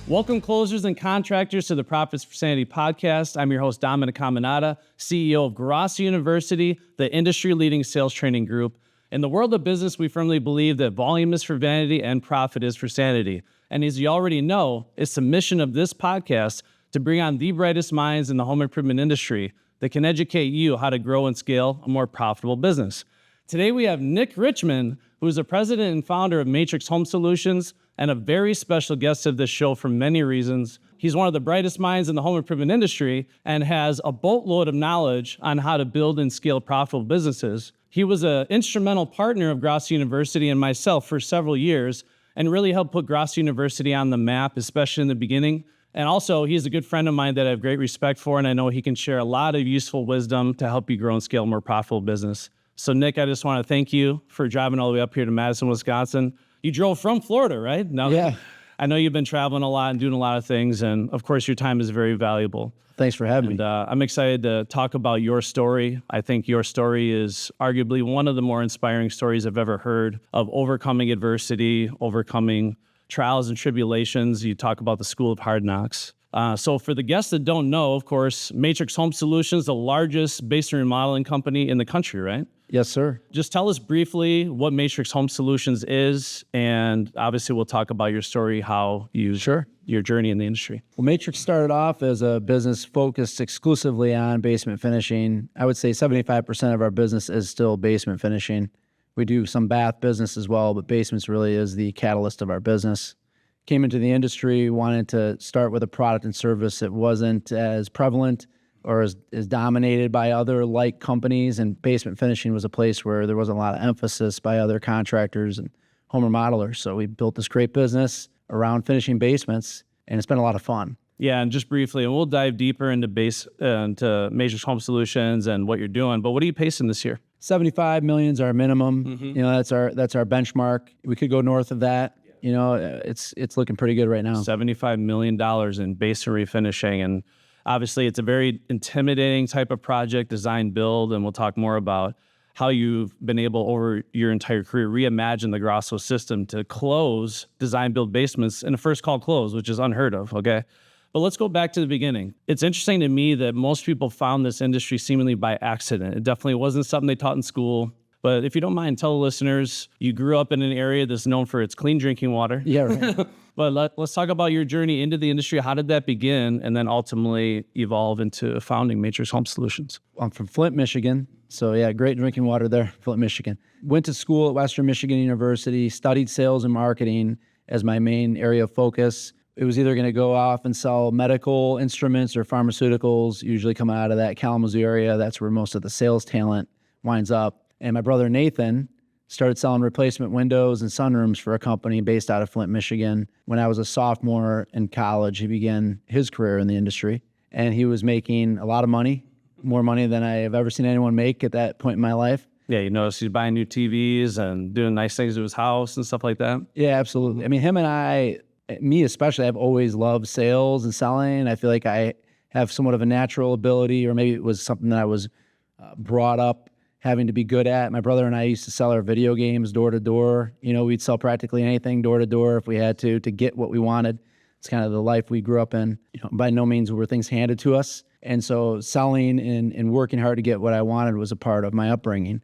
Welcome, closers and contractors, to the Profits for Sanity podcast. I'm your host, Dominic Caminata, CEO of Grosso University, the industry-leading sales training group. In the world of business, we firmly believe that volume is for vanity and profit is for sanity. And as you already know, it's the mission of this podcast to bring on the brightest minds in the home improvement industry that can educate you how to grow and scale a more profitable business. Today, we have Nick Richmond, who is the president and founder of Matrix Home Solutions, and a very special guest of this show for many reasons. He's one of the brightest minds in the home improvement industry and has a boatload of knowledge on how to build and scale profitable businesses. He was an instrumental partner of Grosso University and myself for several years and really helped put Grosso University on the map, especially in the beginning. And also, he's a good friend of mine that I have great respect for, and I know he can share a lot of useful wisdom to help you grow and scale a more profitable business. So Nick, I just want to thank you for driving all the way up here to Madison, Wisconsin. You drove from Florida, right? Now, yeah. I know you've been traveling a lot and doing a lot of things, and of course, your time is very valuable. Thanks for having me. I'm excited to talk about your story. I think your story is arguably one of the more inspiring stories I've ever heard of overcoming adversity, overcoming trials and tribulations. You talk about the school of hard knocks. So for the guests that don't know, of course, Matrix Home Solutions, the largest basement remodeling company in the country, right? Yes, sir. Just tell us briefly what Matrix Home Solutions is, and obviously we'll talk about your story, how you your journey in the industry. Well, Matrix started off as a business focused exclusively on basement finishing. I would say 75% of our business is still basement finishing. We do some bath business as well, but basements really is the catalyst of our business. Came into the industry, wanted to start with a product and service that wasn't as prevalent or as dominated by other like companies, and basement finishing was a place where there wasn't a lot of emphasis by other contractors and home remodelers. So we built this great business around finishing basements, and it's been a lot of fun. Yeah, and just briefly, and we'll dive deeper into Matrix Home Solutions and what you're doing, but what are you pacing this year? 75 million is our minimum. Mm-hmm. You know, that's our benchmark. We could go north of that. You know, it's looking pretty good right now. $75 million in basement refinishing, and obviously, it's a very intimidating type of project, design, build, and we'll talk more about how you've been able over your entire career reimagine the Grosso system to close design, build basements in a first call close, which is unheard of, okay? But let's go back to the beginning. It's interesting to me that most people found this industry seemingly by accident. It definitely wasn't something they taught in school. But if you don't mind, tell the listeners, you grew up in an area that's known for its clean drinking water. Yeah, right. But let's talk about your journey into the industry. How did that begin and then ultimately evolve into founding Matrix Home Solutions? I'm from Flint, Michigan. So yeah, great drinking water there, Flint, Michigan. Went to school at Western Michigan University, studied sales and marketing as my main area of focus. It was either going to go off and sell medical instruments or pharmaceuticals, usually come out of that Kalamazoo area. That's where most of the sales talent winds up. And my brother Nathan started selling replacement windows and sunrooms for a company based out of Flint, Michigan. When I was a sophomore in college, he began his career in the industry. And he was making a lot of money, more money than I have ever seen anyone make at that point in my life. Yeah, you notice he's buying new TVs and doing nice things to his house and stuff like that. Yeah, absolutely. I mean, him and I, me especially, I've always loved sales and selling. I feel like I have somewhat of a natural ability, or maybe it was something that I was brought up having to be good at. My brother and I used to sell our video games door to door. You know, we'd sell practically anything door to door if we had to get what we wanted. It's kind of the life we grew up in. You know, by no means were things handed to us. And so selling and working hard to get what I wanted was a part of my upbringing.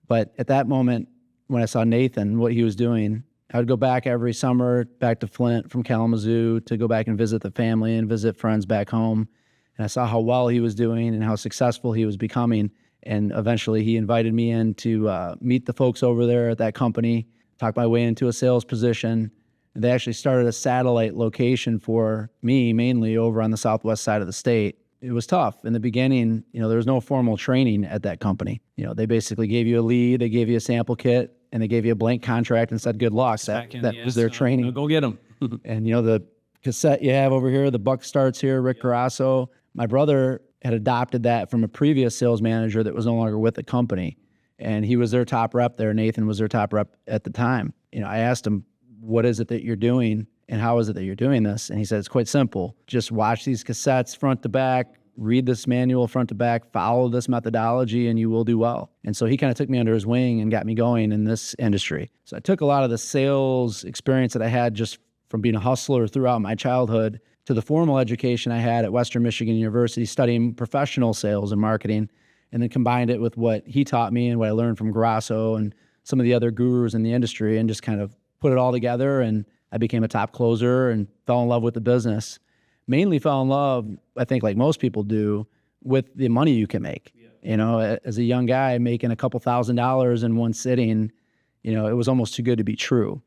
But at that moment, when I saw Nathan, what he was doing, I would go back every summer, back to Flint from Kalamazoo to go back and visit the family and visit friends back home. And I saw how well he was doing and how successful he was becoming. And eventually he invited me in to meet the folks over there at that company, talk my way into a sales position. And they actually started a satellite location for me, mainly over on the southwest side of the state. It was tough. In the beginning, you know, there was no formal training at that company. You know, they basically gave you a lead, they gave you a sample kit, and they gave you a blank contract and said, good luck. That was their training. Go get them. And, you know, the cassette you have over here, the buck starts here, Rick Grosso. My brother had adopted that from a previous sales manager that was no longer with the company. And he was their top rep there. Nathan was their top rep at the time. You know, I asked him, what is it that you're doing and how is it that you're doing this? And he said, it's quite simple. Just watch these cassettes front to back, read this manual front to back, follow this methodology, and you will do well. And so he kind of took me under his wing and got me going in this industry. So I took a lot of the sales experience that I had just from being a hustler throughout my childhood to the formal education I had at Western Michigan University, studying professional sales and marketing, and then combined it with what he taught me and what I learned from Grasso and some of the other gurus in the industry, and just kind of put it all together. And I became a top closer and fell in love with the business. Mainly fell in love, I think like most people do, with the money you can make. You know, as a young guy making a couple $1,000s in one sitting, you know, it was almost too good to be true.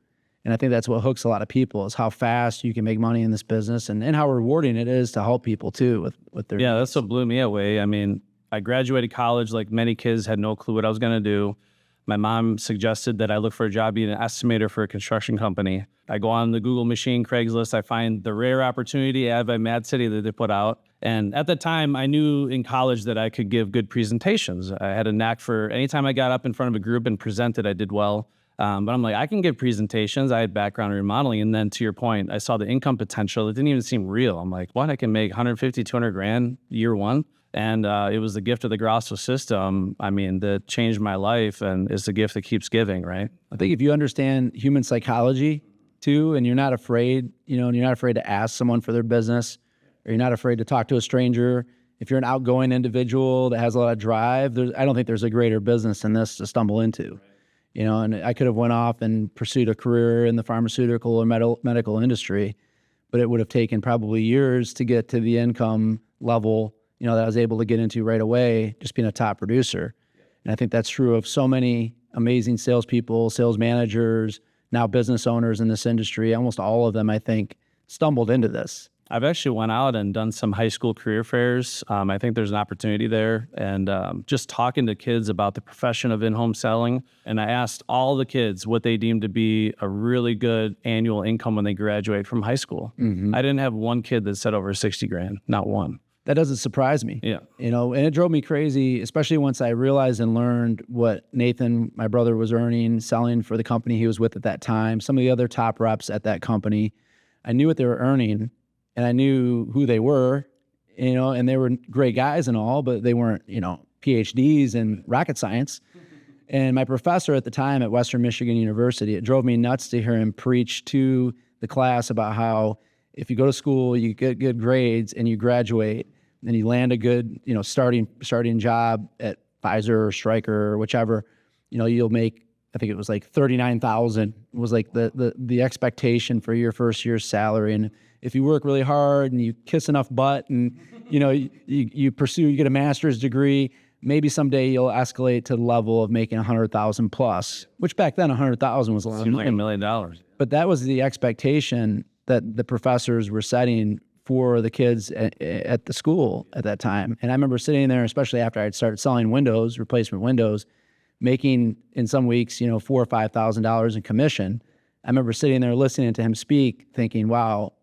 And I think that's what hooks a lot of people, is how fast you can make money in this business, and how rewarding it is to help people too with their Yeah, that's what blew me away. I mean, I graduated college like many kids, had no clue what I was going to do. My mom suggested that I look for a job being an estimator for a construction company. I go on the Google machine, Craigslist. I find the rare opportunity ad by Mad City that they put out. And at the time, I knew in college that I could give good presentations. I had a knack for anytime I got up in front of a group and presented, I did well. But I'm like, I can give presentations. I had background in remodeling. And then to your point, I saw the income potential. It didn't even seem real. I'm like, what? I can make 150, 200 grand year one. And it was the gift of the Grasso system, I mean, that changed my life, and it's a gift that keeps giving, right? I think if you understand human psychology too, and you're not afraid, you know, and you're not afraid to ask someone for their business, or you're not afraid to talk to a stranger, if you're an outgoing individual that has a lot of drive, I don't think there's a greater business than this to stumble into. You know, and I could have went off and pursued a career in the pharmaceutical or medical industry, but it would have taken probably years to get to the income level, you know, that I was able to get into right away, just being a top producer. And I think that's true of so many amazing salespeople, sales managers, now business owners in this industry. Almost all of them, I think, stumbled into this. I've actually went out and done some high school career fairs. I think there's an opportunity there. And just talking to kids about the profession of in-home selling. And I asked all the kids what they deemed to be a really good annual income when they graduate from high school. I didn't have one kid that said over 60 grand, not one. That doesn't surprise me. Yeah. You know, and it drove me crazy, especially once I realized and learned what Nathan, my brother, was earning, selling for the company he was with at that time. Some of the other top reps at that company, I knew what they were earning, and I knew who they were, you know, and they were great guys and all, but they weren't, you know, PhDs in rocket science. And my professor at the time at Western Michigan University, it drove me nuts to hear him preach to the class about how if you go to school, you get good grades and you graduate, and you land a good, you know, starting job at Pfizer or Stryker or whichever, you know, you'll make, I think it was like $39,000 was like the expectation for your first year's salary. And if you work really hard and you kiss enough butt and, you know, you get a master's degree, maybe someday you'll escalate to the level of making 100,000 plus, which back then 100,000 was a lot of money. Like $1 million. But that was the expectation that the professors were setting for the kids at the school at that time. And I remember sitting there, especially after I'd started selling windows, replacement windows, making in some weeks, you know, $4,000 or $5,000 in commission. I remember sitting there listening to him speak, thinking, wow,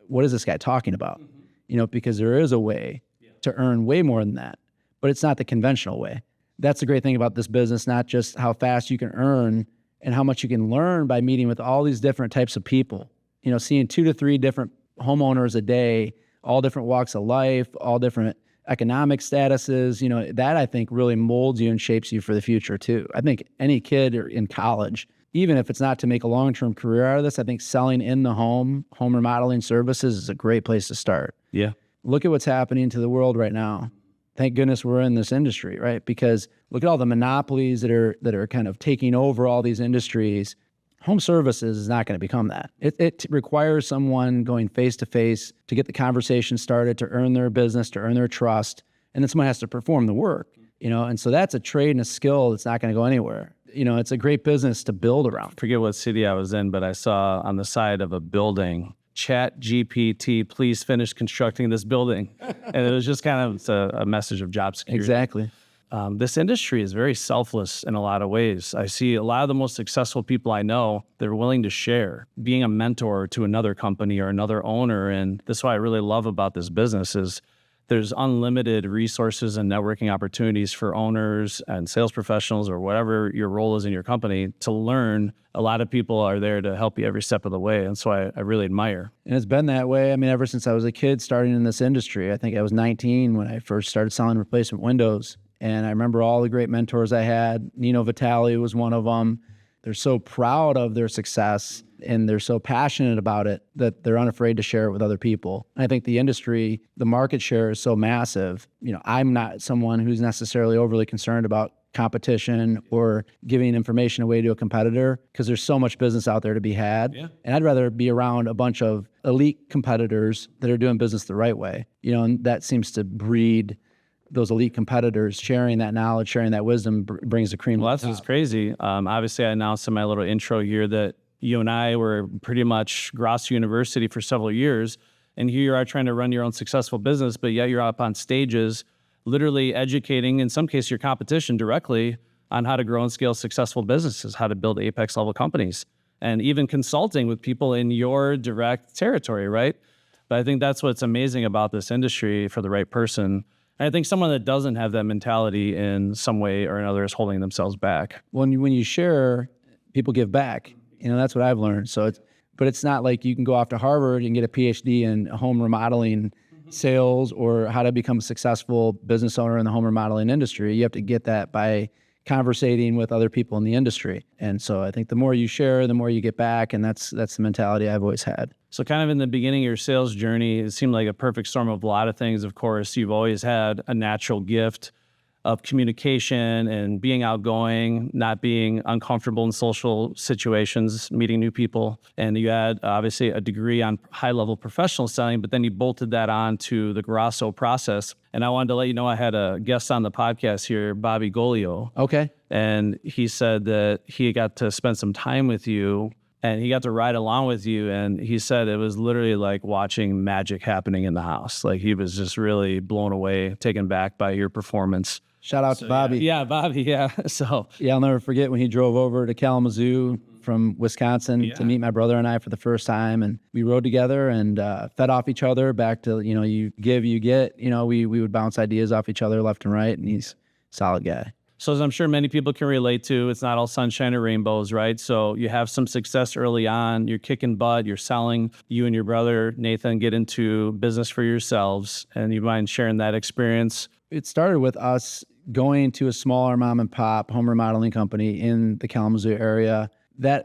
what is this guy talking about? You know, because there is a way to earn way more than that, but it's not the conventional way. That's the great thing about this business, not just how fast you can earn and how much you can learn by meeting with all these different types of people. You know, seeing 2 to 3 different homeowners a day, all different walks of life, all different economic statuses, you know, that I think really molds you and shapes you for the future too. I think any kid in college, even if it's not to make a long-term career out of this, I think selling in the home remodeling services is a great place to start. Yeah. Look at what's happening to the world right now. Thank goodness we're in this industry, right? Because look at all the monopolies that are kind of taking over all these industries. Home services is not going to become that. It requires someone going face to face to get the conversation started, to earn their business, to earn their trust, and then someone has to perform the work, you know. And so that's a trade and a skill that's not going to go anywhere. You know, it's a great business to build around. Forget what city I was in, but I saw on the side of a building, Chat GPT, please finish constructing this building. And it was just kind of a message of job security. Exactly. This industry is very selfless in a lot of ways. I see a lot of the most successful people I know, they're willing to share, being a mentor to another company or another owner. And that's what I really love about this business is there's unlimited resources and networking opportunities for owners and sales professionals or whatever your role is in your company to learn. A lot of people are there to help you every step of the way. And so I really admire. And it's been that way. I mean, ever since I was a kid starting in this industry. I think I was 19 when I first started selling replacement windows. And I remember all the great mentors I had. Nino Vitale was one of them. They're so proud of their success. and they're so passionate about it that they're unafraid to share it with other people. And I think the industry, the market share is so massive. I'm not someone who's necessarily overly concerned about competition or giving information away to a competitor because there's so much business out there to be had. Yeah. And I'd rather be around a bunch of elite competitors that are doing business the right way. And that seems to breed those elite competitors. Sharing that knowledge, sharing that wisdom brings the cream. Well, that's what's crazy. Obviously, I announced in my little intro here that you and I were pretty much Gross University for several years. And here you are trying to run your own successful business, but yet you're up on stages literally educating, in some cases, your competition directly on how to grow and scale successful businesses, how to build apex level companies, and even consulting with people in your direct territory, right? But I think that's what's amazing about this industry for the right person. And I think someone that doesn't have that mentality in some way or another is holding themselves back. When you share, people give back. That's what I've learned. But it's not like you can go off to Harvard and get a PhD in home remodeling sales or how to become a successful business owner in the home remodeling industry. You have to get that by conversating with other people in the industry. And so I think the more you share, the more you get back. And that's the mentality I've always had. So kind of in the beginning of your sales journey, it seemed like a perfect storm of a lot of things. Of course, you've always had a natural gift of communication and being outgoing, not being uncomfortable in social situations, meeting new people. And you had obviously a degree on high-level professional selling, but then you bolted that on to the Grasso process. And I wanted to let you know I had a guest on the podcast here, Bobby Golio. Okay. And he said that he got to spend some time with you and he got to ride along with you. And he said it was literally like watching magic happening in the house. Like he was just really blown away, taken back by your performance. Shout out to Bobby. Yeah, Bobby. Yeah. So yeah, I'll never forget when he drove over to Kalamazoo from Wisconsin to meet my brother and I for the first time, and we rode together and fed off each other. Back to you give, you get. We would bounce ideas off each other left and right, and he's a solid guy. So as I'm sure many people can relate to, it's not all sunshine or rainbows, right? So you have some success early on. You're kicking butt. You're selling. You and your brother Nathan get into business for yourselves, and you mind sharing that experience? It started with us going to a smaller mom and pop home remodeling company in the Kalamazoo area. That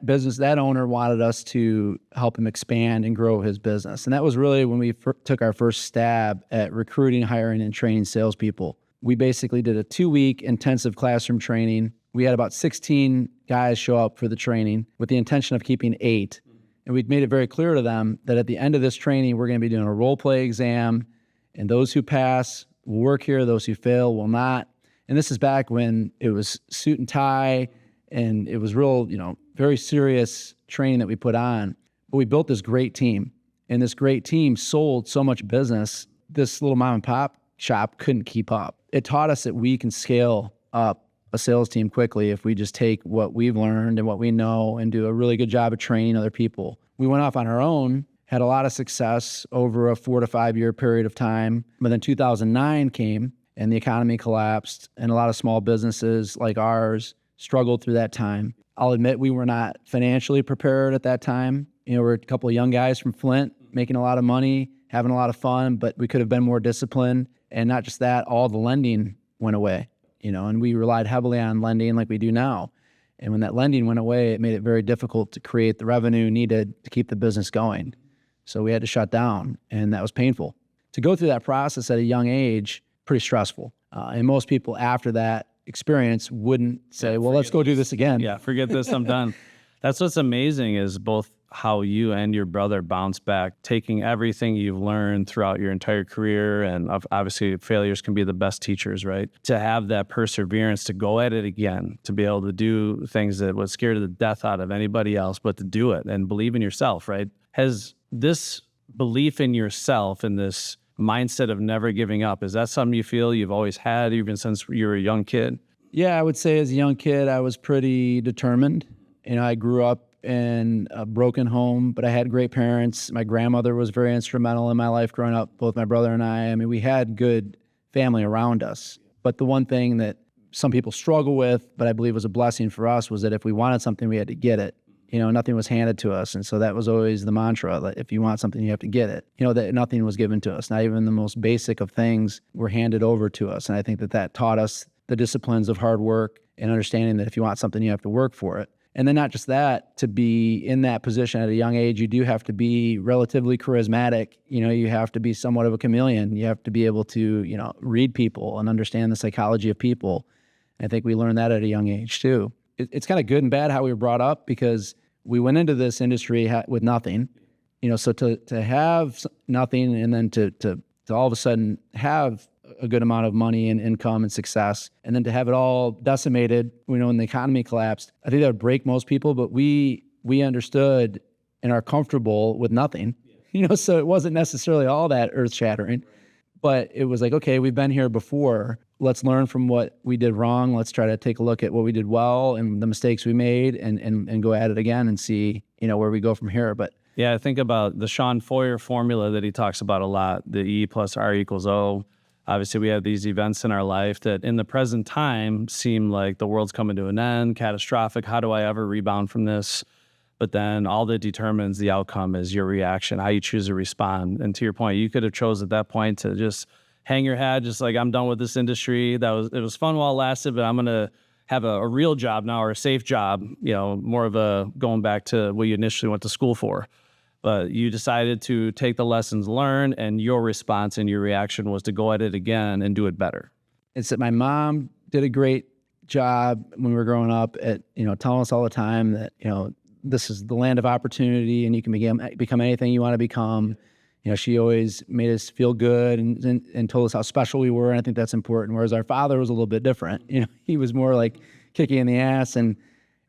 owner wanted us to help him expand and grow his business. And that was really when we took our first stab at recruiting, hiring, and training salespeople. We basically did a 2-week intensive classroom training. We had about 16 guys show up for the training with the intention of keeping 8. And we'd made it very clear to them that at the end of this training, we're going to be doing a role play exam. And those who pass will work here. Those who fail will not. And this is back when it was suit and tie, and it was real, very serious training that we put on. But we built this great team, and this great team sold so much business, this little mom and pop shop couldn't keep up. It taught us that we can scale up a sales team quickly if we just take what we've learned and what we know and do a really good job of training other people. We went off on our own, had a lot of success over a 4 to 5 year period of time. But then 2009 came, and the economy collapsed, and a lot of small businesses like ours struggled through that time. I'll admit we were not financially prepared at that time. We're a couple of young guys from Flint making a lot of money, having a lot of fun, but we could have been more disciplined. And not just that, all the lending went away, and we relied heavily on lending like we do now. And when that lending went away, it made it very difficult to create the revenue needed to keep the business going. So we had to shut down, and that was painful. To go through that process at a young age, pretty stressful. And most people after that experience wouldn't say, well, let's go do this again. Yeah, forget this, I'm done. That's what's amazing is both how you and your brother bounce back, taking everything you've learned throughout your entire career. And obviously failures can be the best teachers, right? To have that perseverance to go at it again, to be able to do things that would scare the death out of anybody else, but to do it and believe in yourself, right? Has this belief in yourself and this mindset of never giving up, is that something you feel you've always had even since you were a young kid? Yeah, I would say as a young kid, I was pretty determined. I grew up in a broken home, but I had great parents. My grandmother was very instrumental in my life growing up, both my brother and I. I mean, we had good family around us. But the one thing that some people struggle with, but I believe was a blessing for us, was that if we wanted something, we had to get it. Nothing was handed to us. And so that was always the mantra, that if you want something, you have to get it. That nothing was given to us. Not even the most basic of things were handed over to us. And I think that taught us the disciplines of hard work and understanding that if you want something, you have to work for it. And then not just that, to be in that position at a young age, you do have to be relatively charismatic. You have to be somewhat of a chameleon. You have to be able to, read people and understand the psychology of people. I think we learned that at a young age too. It's kind of good and bad how we were brought up, because we went into this industry with nothing, so to have nothing and then to all of a sudden have a good amount of money and income and success, and then to have it all decimated, when the economy collapsed, I think that would break most people, but we understood and are comfortable with nothing, so it wasn't necessarily all that earth shattering, but it was like, okay, we've been here before. Let's learn from what we did wrong. Let's try to take a look at what we did well and the mistakes we made and go at it again and see, where we go from here. But yeah, I think about the Sean Foyer formula that he talks about a lot, the E plus R equals O. Obviously, we have these events in our life that in the present time seem like the world's coming to an end, catastrophic. How do I ever rebound from this? But then all that determines the outcome is your reaction, how you choose to respond. And to your point, you could have chose at that point to just hang your head, just like, I'm done with this industry. It was fun while it lasted, but I'm going to have a real job now, or a safe job, more of a going back to what you initially went to school for. But you decided to take the lessons learned, and your response and your reaction was to go at it again and do it better. It's that my mom did a great job when we were growing up at, telling us all the time that, this is the land of opportunity and you can become anything you want to become. She always made us feel good and told us how special we were. And I think that's important. Whereas our father was a little bit different. He was more like kicking in the ass. And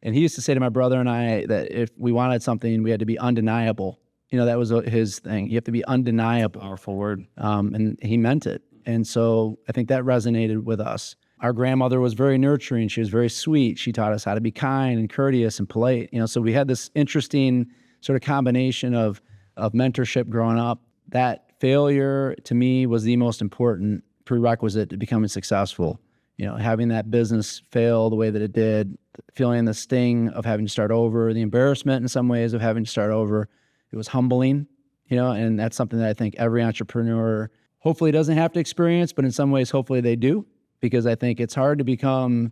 he used to say to my brother and I that if we wanted something, we had to be undeniable. That was his thing. You have to be undeniable. Powerful word. And he meant it. And so I think that resonated with us. Our grandmother was very nurturing. She was very sweet. She taught us how to be kind and courteous and polite. So we had this interesting sort of combination of mentorship growing up. That failure to me was the most important prerequisite to becoming successful. Having that business fail the way that it did, feeling the sting of having to start over, the embarrassment in some ways of having to start over. It was humbling, and that's something that I think every entrepreneur hopefully doesn't have to experience, but in some ways, hopefully they do, because I think it's hard to become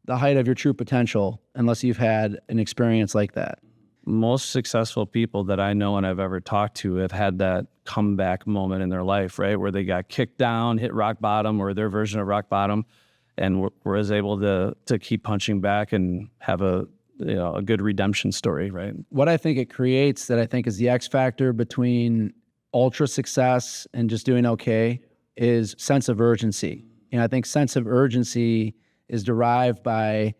the height of your true potential unless you've had an experience like that. Most successful people that I know and I've ever talked to have had that comeback moment in their life, right? Where they got kicked down, hit rock bottom, or their version of rock bottom, and was able to keep punching back and have a good redemption story, right? What I think it creates that I think is the X factor between ultra success and just doing okay is sense of urgency. I think sense of urgency is derived by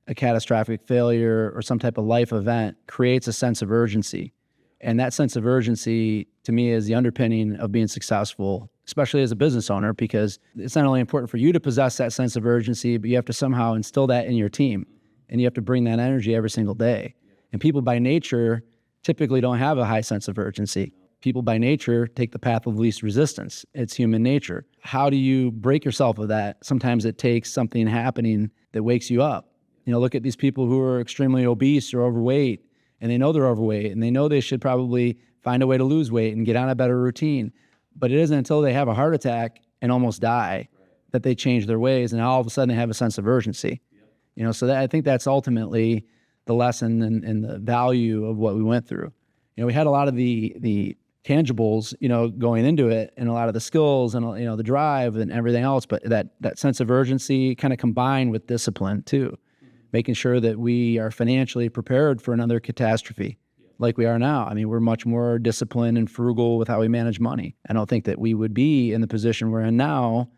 a catastrophic failure or some type of life event creates a sense of urgency. And that sense of urgency to me is the underpinning of being successful, especially as a business owner, because it's not only important for you to possess that sense of urgency, but you have to somehow instill that in your team. And you have to bring that energy every single day. And people by nature typically don't have a high sense of urgency. People by nature take the path of least resistance. It's human nature. How do you break yourself of that? Sometimes it takes something happening that wakes you up. Look at these people who are extremely obese or overweight, and they know they're overweight, and they know they should probably find a way to lose weight and get on a better routine. But it isn't until they have a heart attack and almost die that they change their ways, and all of a sudden they have a sense of urgency. So that, I think that's ultimately the lesson and the value of what we went through. We had a lot of the tangibles, going into it, and a lot of the skills and, the drive and everything else, but that sense of urgency kind of combined with discipline too, making sure that we are financially prepared for another catastrophe like we are now. We're much more disciplined and frugal with how we manage money. I don't think that we would be in the position we're in now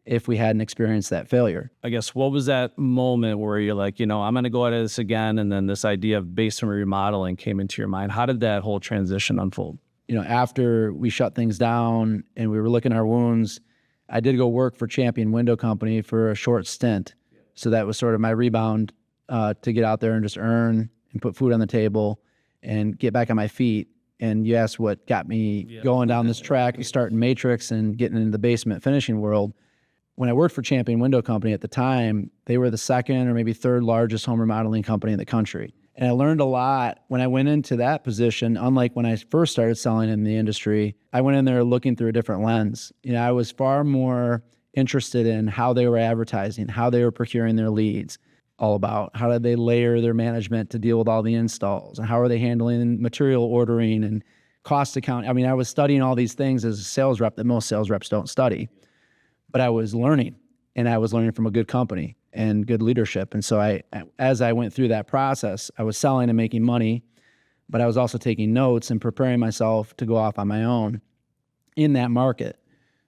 if we hadn't experienced that failure. I guess, what was that moment where you're like, I'm going to go at this again, and then this idea of basement remodeling came into your mind? How did that whole transition unfold? After we shut things down and we were licking our wounds, I did go work for Champion Window Company for a short stint. So that was sort of my rebound to get out there and just earn and put food on the table and get back on my feet. And you asked what got me going down this track, starting Matrix and getting into the basement finishing world. When I worked for Champion Window Company at the time, they were the second or maybe third largest home remodeling company in the country. And I learned a lot when I went into that position. Unlike when I first started selling in the industry, I went in there looking through a different lens. I was far more interested in how they were advertising, how they were procuring their leads, all about? How did they layer their management to deal with all the installs? And how are they handling material ordering and cost accounting? I mean, I was studying all these things as a sales rep that most sales reps don't study, but I was learning, and I was learning from a good company and good leadership. And so as I went through that process, I was selling and making money, but I was also taking notes and preparing myself to go off on my own in that market.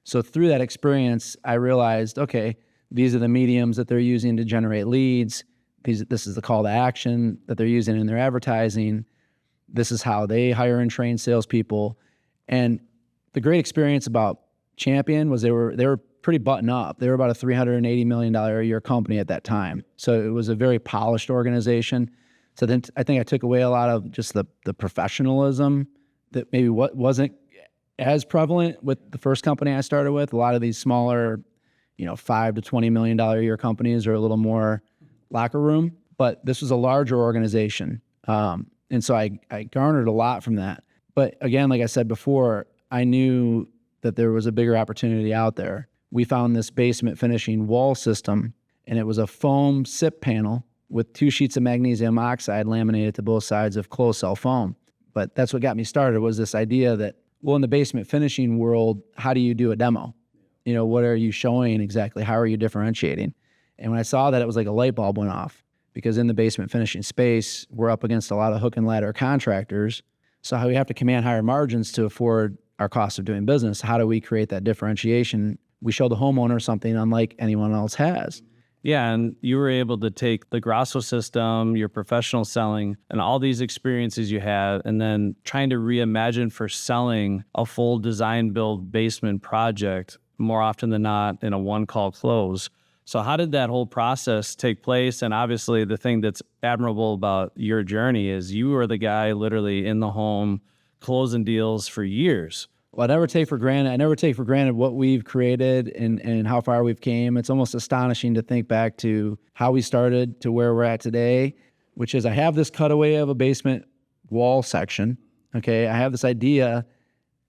So through that experience, I realized, okay, these are the mediums that they're using to generate leads. This is the call to action that they're using in their advertising. This is how they hire and train salespeople. And the great experience about Champion was they were pretty buttoned up. They were about a $380 million a year company at that time. So it was a very polished organization. So then I think I took away a lot of just the professionalism that maybe wasn't as prevalent with the first company I started with. A lot of these smaller, $5 to $20 million a year companies are a little more locker room, but this was a larger organization. And so I garnered a lot from that. But again, like I said before, I knew that there was a bigger opportunity out there. We found this basement finishing wall system, and it was a foam SIP panel with 2 sheets of magnesium oxide laminated to both sides of closed cell foam. But that's what got me started, was this idea that, well, in the basement finishing world, how do you do a demo? What are you showing exactly? How are you differentiating? And when I saw that, it was like a light bulb went off, because in the basement finishing space, we're up against a lot of hook and ladder contractors. So how we have to command higher margins to afford our cost of doing business. How do we create that differentiation? We show the homeowner something unlike anyone else has. Yeah, and you were able to take the Grasso system, your professional selling, and all these experiences you had, and then trying to reimagine for selling a full design build basement project more often than not in a one-call close. So how did that whole process take place? And obviously the thing that's admirable about your journey is you were the guy literally in the home closing deals for years. Well, I never take for granted what we've created and how far we've came. It's almost astonishing to think back to how we started to where we're at today, which is I have this cutaway of a basement wall section. Okay. I have this idea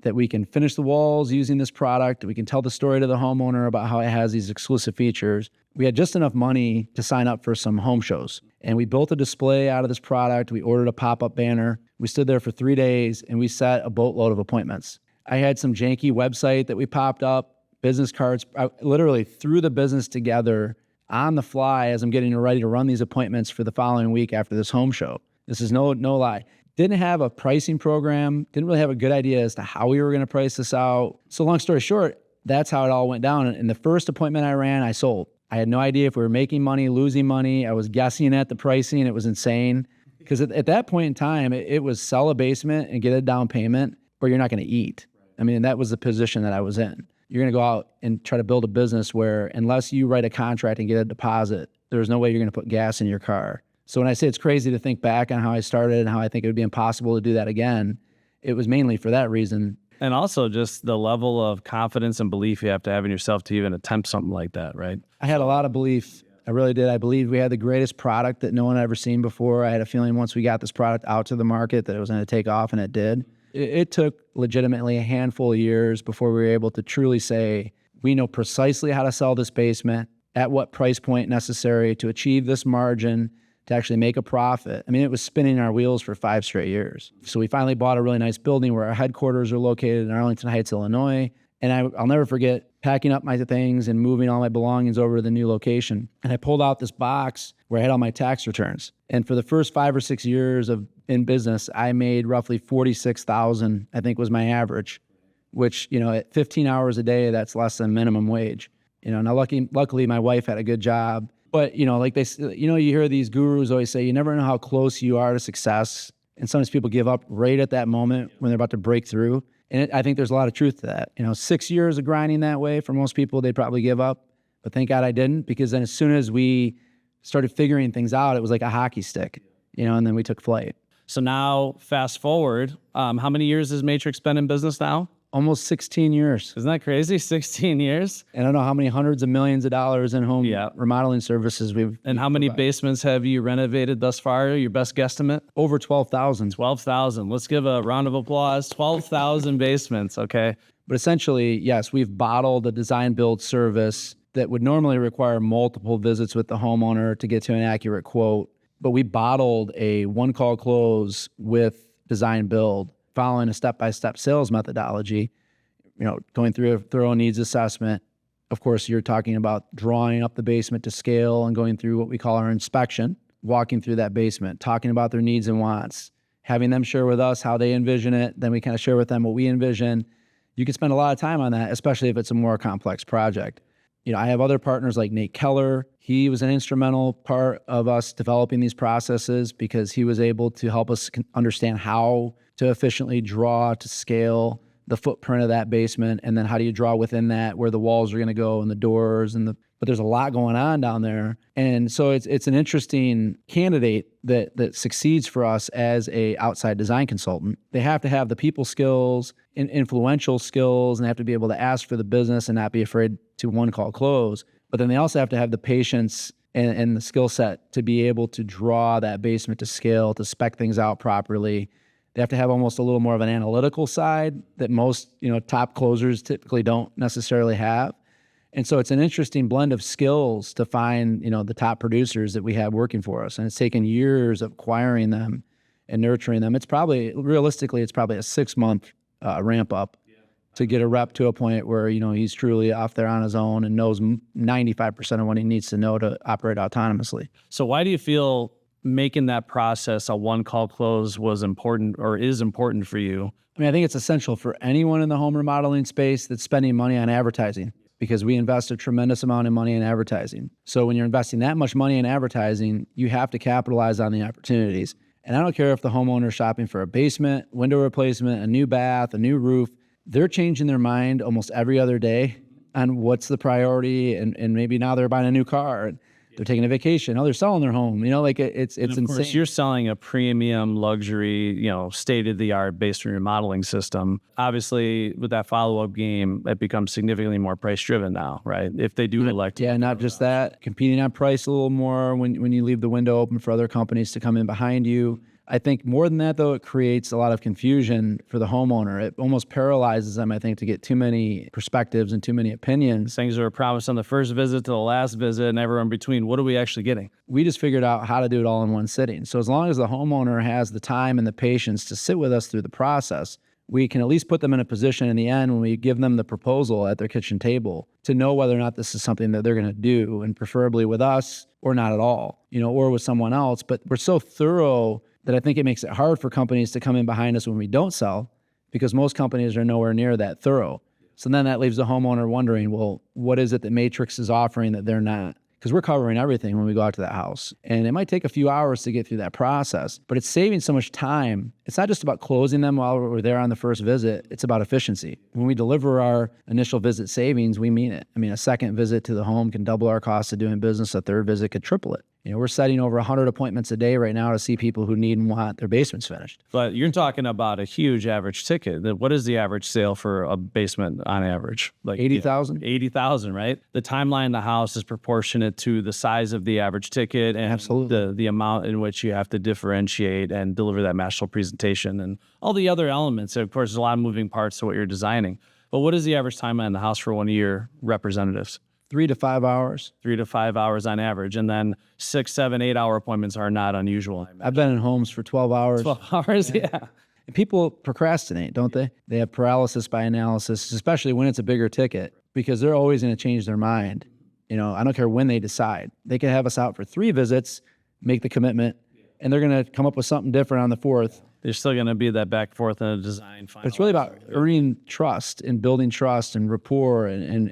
that we can finish the walls using this product. We can tell the story to the homeowner about how it has these exclusive features. We had just enough money to sign up for some home shows. And we built a display out of this product. We ordered a pop-up banner. We stood there for 3 days and we set a boatload of appointments. I had some janky website that we popped up, business cards. I literally threw the business together on the fly as I'm getting ready to run these appointments for the following week after this home show. This is no lie. Didn't have a pricing program, didn't really have a good idea as to how we were going to price this out. So long story short, that's how it all went down. And the first appointment I ran, I sold. I had no idea if we were making money, losing money. I was guessing at the pricing. It was insane. Because at that point in time, it was sell a basement and get a down payment, or you're not going to eat. I mean, that was the position that I was in. You're going to go out and try to build a business where unless you write a contract and get a deposit, there's no way you're going to put gas in your car. So when I say it's crazy to think back on how I started and how I think it would be impossible to do that again, it was mainly for that reason. And also just the level of confidence and belief you have to have in yourself to even attempt something like that, right? I had a lot of belief. I really did. I believed we had the greatest product that no one had ever seen before. I had a feeling once we got this product out to the market that it was going to take off, and it did. It took legitimately a handful of years before we were able to truly say, we know precisely how to sell this basement, at what price point necessary to achieve this margin, to actually make a profit. I mean, it was spinning our wheels for 5 straight years. So we finally bought a really nice building where our headquarters are located in Arlington Heights, Illinois. And I'll never forget packing up my things and moving all my belongings over to the new location. And I pulled out this box where I had all my tax returns. And for the first 5 or 6 years in business, I made roughly $46,000, I think was my average, which, at 15 hours a day, that's less than minimum wage. Now luckily my wife had a good job. But, like you hear these gurus always say, you never know how close you are to success. And sometimes people give up right at that moment when they're about to break through. And I think there's a lot of truth to that. 6 years of grinding that way, for most people, they'd probably give up. But thank God I didn't, because then as soon as we started figuring things out, it was like a hockey stick, and then we took flight. So now fast forward, how many years has Matrix been in business now? Almost 16 years. Isn't that crazy? 16 years? And I don't know how many hundreds of millions of dollars in home remodeling services we've And how many basements have you renovated thus far? Your best guesstimate? Over 12,000. 12,000. Let's give a round of applause. 12,000 basements, okay? But essentially, yes, we've bottled a design build service that would normally require multiple visits with the homeowner to get to an accurate quote. But we bottled a one-call close with design build, following a step-by-step sales methodology, going through a thorough needs assessment. Of course, you're talking about drawing up the basement to scale and going through what we call our inspection, walking through that basement, talking about their needs and wants, having them share with us how they envision it. Then we kind of share with them what we envision. You can spend a lot of time on that, especially if it's a more complex project. I have other partners like Nate Keller. He was an instrumental part of us developing these processes because he was able to help us understand how to efficiently draw to scale the footprint of that basement, and then how do you draw within that where the walls are going to go and the doors but there's a lot going on down there. And so it's an interesting candidate that succeeds for us as a outside design consultant. They have to have the people skills and influential skills, and they have to be able to ask for the business and not be afraid to one call close. But then they also have to have the patience and the skill set to be able to draw that basement to scale, to spec things out properly. They have to have almost a little more of an analytical side that most, top closers typically don't necessarily have. And so it's an interesting blend of skills to find, the top producers that we have working for us. And it's taken years of acquiring them and nurturing them. It's probably, realistically, it's probably a 6-month ramp up to get a rep to a point where, he's truly off there on his own and knows 95% of what he needs to know to operate autonomously. So why do you feel making that process a one-call close was important or is important for you? I think it's essential for anyone in the home remodeling space that's spending money on advertising, because we invest a tremendous amount of money in advertising. So when you're investing that much money in advertising, you have to capitalize on the opportunities. And I don't care if the homeowner is shopping for a basement, window replacement, a new bath, a new roof, they're changing their mind almost every other day on what's the priority. And maybe now they're buying a new car. They're taking a vacation. Oh, they're selling their home. It's insane. Of course, you're selling a premium luxury, state-of-the-art basement remodeling system. Obviously, with that follow-up game, it becomes significantly more price-driven now, right? If they do elect. Yeah, not just that. Competing on price a little more when you leave the window open for other companies to come in behind you. I think more than that, though, it creates a lot of confusion for the homeowner. It almost paralyzes them, I think, to get too many perspectives and too many opinions. Things that were promised on the first visit to the last visit and everywhere in between. What are we actually getting? We just figured out how to do it all in one sitting. So as long as the homeowner has the time and the patience to sit with us through the process, we can at least put them in a position in the end when we give them the proposal at their kitchen table to know whether or not this is something that they're going to do, and preferably with us or not at all, or with someone else. But we're so thorough that I think it makes it hard for companies to come in behind us when we don't sell, because most companies are nowhere near that thorough. So then that leaves the homeowner wondering, well, what is it that Matrix is offering that they're not? Because we're covering everything when we go out to that house. And it might take a few hours to get through that process, but it's saving so much time. It's not just about closing them while we're there on the first visit. It's about efficiency. When we deliver our initial visit savings, we mean it. A second visit to the home can double our cost of doing business. A third visit could triple it. We're setting over 100 appointments a day right now to see people who need and want their basements finished. But you're talking about a huge average ticket. What is the average sale for a basement on average? Like 80,000? 80,000, right? The timeline in the house is proportionate to the size of the average ticket and absolutely the amount in which you have to differentiate and deliver that masterful presentation and all the other elements. Of course, there's a lot of moving parts to what you're designing. But what is the average timeline in the house for one of your representatives? 3 to 5 hours. 3 to 5 hours on average. And then 6, 7, 8 hour appointments are not unusual. I've been in homes for 12 hours. 12 hours, yeah. And people procrastinate, don't they? They have paralysis by analysis, especially when it's a bigger ticket, because they're always going to change their mind. I don't care when they decide. They can have us out for 3 visits, make the commitment, and they're going to come up with something different on the 4th. There's still going to be that back and forth in a design. But it's really about earning trust and building trust and rapport, and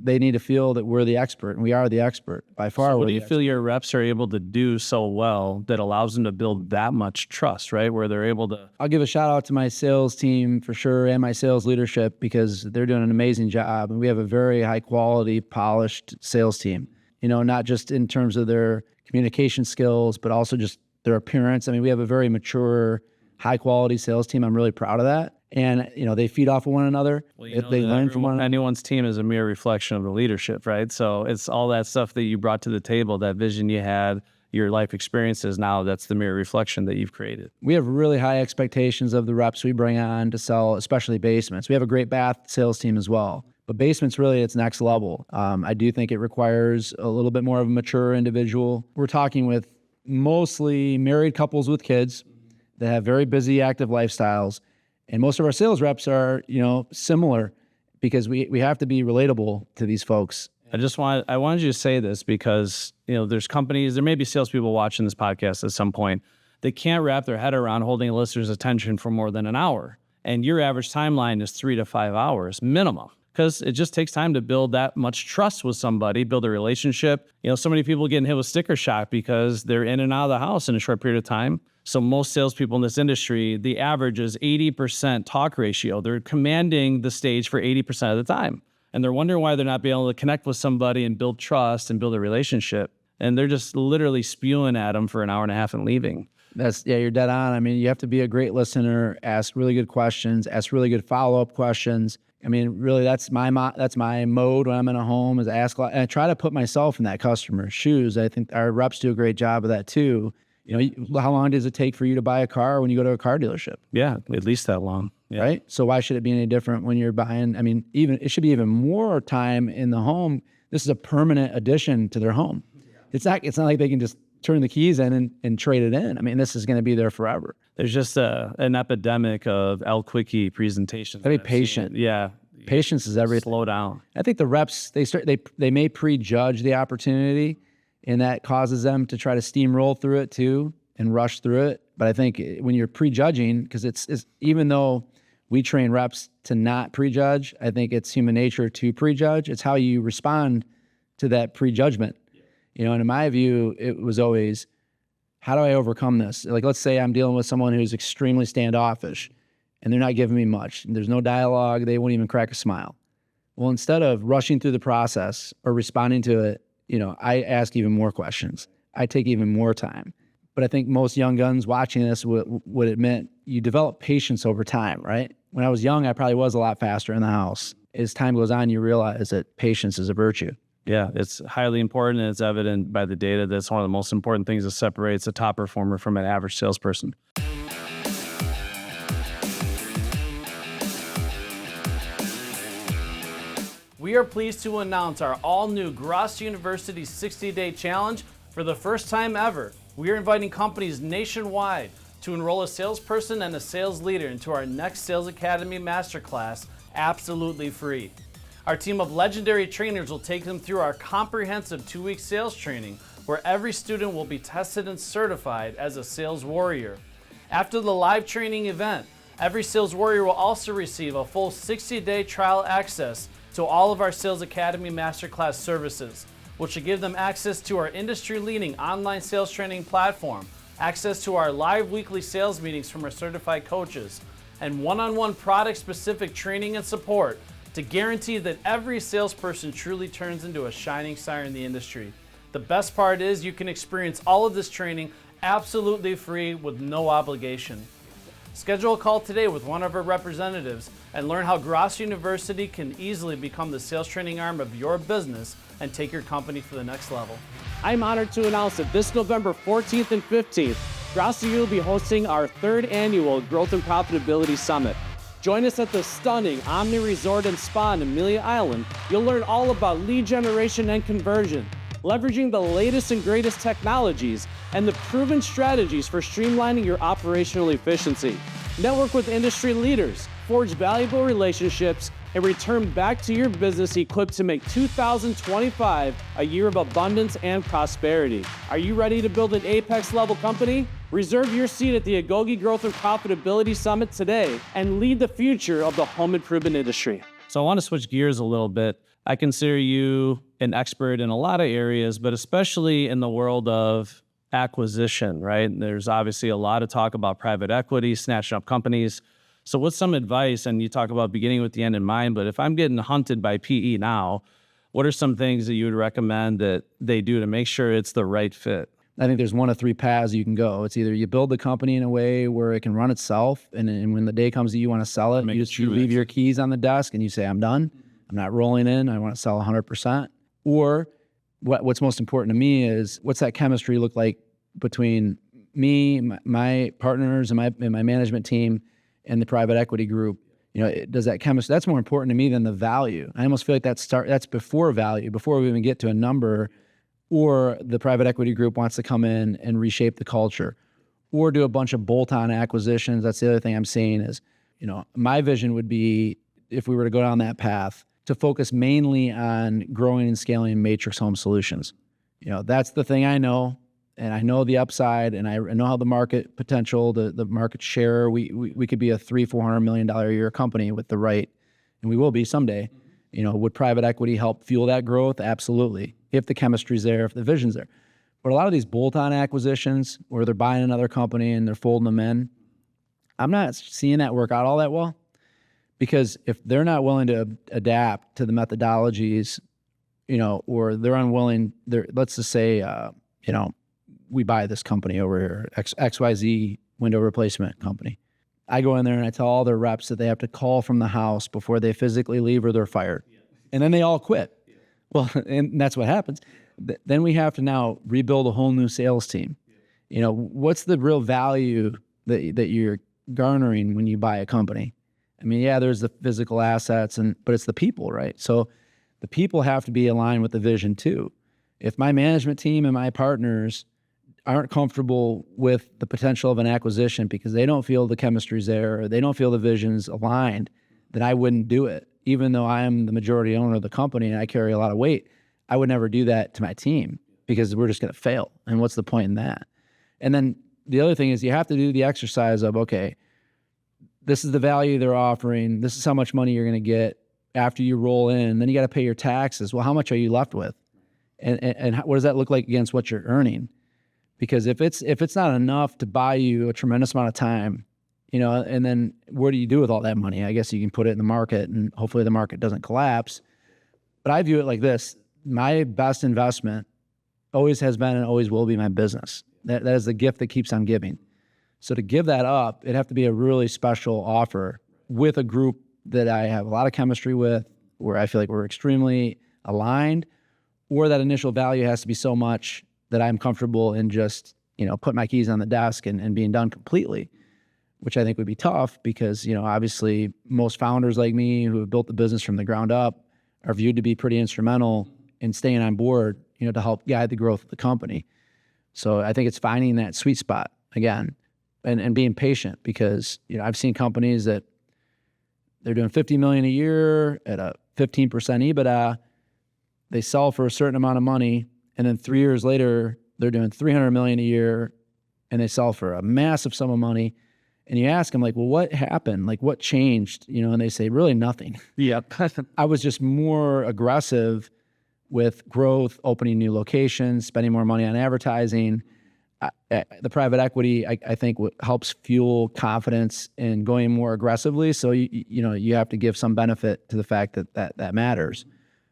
they need to feel that we're the expert, and we are the expert by far. So what do you feel your reps are able to do so well that allows them to build that much trust, right? Where they're able to. I'll give a shout out to my sales team for sure, and my sales leadership, because they're doing an amazing job, and we have a very high quality, polished sales team. Not just in terms of their communication skills, but also just their appearance. We have a very mature, high-quality sales team. I'm really proud of that. And, they feed off of one another. Well, they learn from one another. Anyone's team is a mere reflection of the leadership, right? So it's all that stuff that you brought to the table, that vision you had, your life experiences now, that's the mere reflection that you've created. We have really high expectations of the reps we bring on to sell, especially basements. We have a great bath sales team as well. But basement's really its next level. I do think it requires a little bit more of a mature individual. We're talking with mostly married couples with kids that have very busy, active lifestyles. And most of our sales reps are, similar because we have to be relatable to these folks. I wanted you to say this because, there's companies, there may be salespeople watching this podcast at some point. They can't wrap their head around holding a listener's attention for more than an hour. And your average timeline is 3 to 5 hours minimum, because it just takes time to build that much trust with somebody, build a relationship. So many people getting hit with sticker shock because they're in and out of the house in a short period of time. So most salespeople in this industry, the average is 80% talk ratio. They're commanding the stage for 80% of the time. And they're wondering why they're not being able to connect with somebody and build trust and build a relationship. And they're just literally spewing at them for an hour and a half and leaving. You're dead on. I mean, you have to be a great listener, ask really good questions, ask really good follow-up questions. I mean, really, that's my mode when I'm in a home, is ask a lot, and I try to put myself in that customer's shoes. I think our reps do a great job of that too. How long does it take for you to buy a car when you go to a car dealership? Yeah, at least that long. Yeah. Right? So why should it be any different when you're buying? I mean, it should be even more time in the home. This is a permanent addition to their home. It's not like they can just turn the keys in and trade it in. I mean, this is going to be there forever. There's just an epidemic of Quickie presentations. Be patient. Yeah. Patience is everything. Slow down. I think the reps, they may prejudge the opportunity, and that causes them to try to steamroll through it too and rush through it. But I think when you're prejudging, because it's even though we train reps to not prejudge, I think it's human nature to prejudge. It's how you respond to that prejudgment. And in my view, it was always, how do I overcome this? Like, let's say I'm dealing with someone who's extremely standoffish and they're not giving me much. There's no dialogue. They won't even crack a smile. Well, instead of rushing through the process or responding to it, I ask even more questions. I take even more time. But I think most young guns watching this would admit you develop patience over time, right? When I was young, I probably was a lot faster in the house. As time goes on, you realize that patience is a virtue. Yeah, it's highly important, and it's evident by the data that it's one of the most important things that separates a top performer from an average salesperson. We are pleased to announce our all-new Gross University 60-Day Challenge. For the first time ever, we are inviting companies nationwide to enroll a salesperson and a sales leader into our next Sales Academy Masterclass absolutely free. Our team of legendary trainers will take them through our comprehensive 2-week sales training, where every student will be tested and certified as a sales warrior. After the live training event, every sales warrior will also receive a full 60-day trial access to all of our Sales Academy Masterclass services, which will give them access to our industry-leading online sales training platform, access to our live weekly sales meetings from our certified coaches, and one-on-one product-specific training and support to guarantee that every salesperson truly turns into a shining star in the industry. The best part is you can experience all of this training absolutely free with no obligation. Schedule a call today with one of our representatives and learn how Gross University can easily become the sales training arm of your business and take your company to the next level. I'm honored to announce that this November 14th and 15th, Gross U will be hosting our 3rd annual Growth and Profitability Summit. Join us at the stunning Omni Resort and Spa in Amelia Island. You'll learn all about lead generation and conversion, leveraging the latest and greatest technologies, and the proven strategies for streamlining your operational efficiency. Network with industry leaders, forge valuable relationships, and return back to your business equipped to make 2025 a year of abundance and prosperity. Are you ready to build an apex level company? Reserve your seat at the Agogi Growth and Profitability Summit today and lead the future of the home improvement industry. So I want to switch gears a little bit. I consider you an expert in a lot of areas, but especially in the world of acquisition, right? There's obviously a lot of talk about private equity, snatching up companies. So what's some advice, and you talk about beginning with the end in mind, but if I'm getting hunted by PE now, what are some things that you would recommend that they do to make sure it's the right fit? I think there's one of 3 paths you can go. It's either you build the company in a way where it can run itself, and when the day comes that you want to sell it, you leave your keys on the desk and you say, I'm done. I'm not rolling in. I want to sell 100%. Or what's most important to me is what's that chemistry look like between me, my partners, and my management team and the private equity group. Does that chemistry, that's more important to me than the value. I almost feel like that's before value, before we even get to a number, or the private equity group wants to come in and reshape the culture or do a bunch of bolt-on acquisitions. That's the other thing I'm seeing is, my vision would be, if we were to go down that path, to focus mainly on growing and scaling matrix home solutions. That's the thing I know, and I know the upside, and I know how the market potential, the market share. We could be a $300-400 million a year company with the right, and we will be someday. Would private equity help fuel that growth? Absolutely. If the chemistry's there, if the vision's there. But a lot of these bolt-on acquisitions where they're buying another company and they're folding them in, I'm not seeing that work out all that well, because if they're not willing to adapt to the methodologies, or they're unwilling, let's just say, we buy this company over here, XYZ window replacement company. I go in there and I tell all their reps that they have to call from the house before they physically leave or they're fired. And then they all quit. Well, and that's what happens. Then we have to now rebuild a whole new sales team. What's the real value that you're garnering when you buy a company? I mean, yeah, there's the physical assets, but it's the people, right? So the people have to be aligned with the vision too. If my management team and my partners aren't comfortable with the potential of an acquisition because they don't feel the chemistry's there or they don't feel the vision's aligned, then I wouldn't do it. Even though I am the majority owner of the company and I carry a lot of weight, I would never do that to my team because we're just going to fail. And what's the point in that? And then the other thing is you have to do the exercise of, okay, this is the value they're offering. This is how much money you're going to get after you roll in. Then you got to pay your taxes. Well, how much are you left with? And what does that look like against what you're earning? Because if it's not enough to buy you a tremendous amount of time, and then what do you do with all that money? I guess you can put it in the market and hopefully the market doesn't collapse. But I view it like this. My best investment always has been and always will be my business. That is the gift that keeps on giving. So to give that up, it'd have to be a really special offer with a group that I have a lot of chemistry with, where I feel like we're extremely aligned, or that initial value has to be so much that I'm comfortable in just, putting my keys on the desk and being done completely, which I think would be tough because, obviously most founders like me who have built the business from the ground up are viewed to be pretty instrumental in staying on board, to help guide the growth of the company. So I think it's finding that sweet spot again and being patient because, I've seen companies that they're doing $50 million a year at a 15% EBITDA. They sell for a certain amount of money. And then 3 years later, they're doing $300 million a year and they sell for a massive sum of money. And you ask them, like, well, what happened? Like, what changed? And they say, really nothing. Yeah. I was just more aggressive with growth, opening new locations, spending more money on advertising. The private equity, I think, helps fuel confidence in going more aggressively. So, you have to give some benefit to the fact that matters.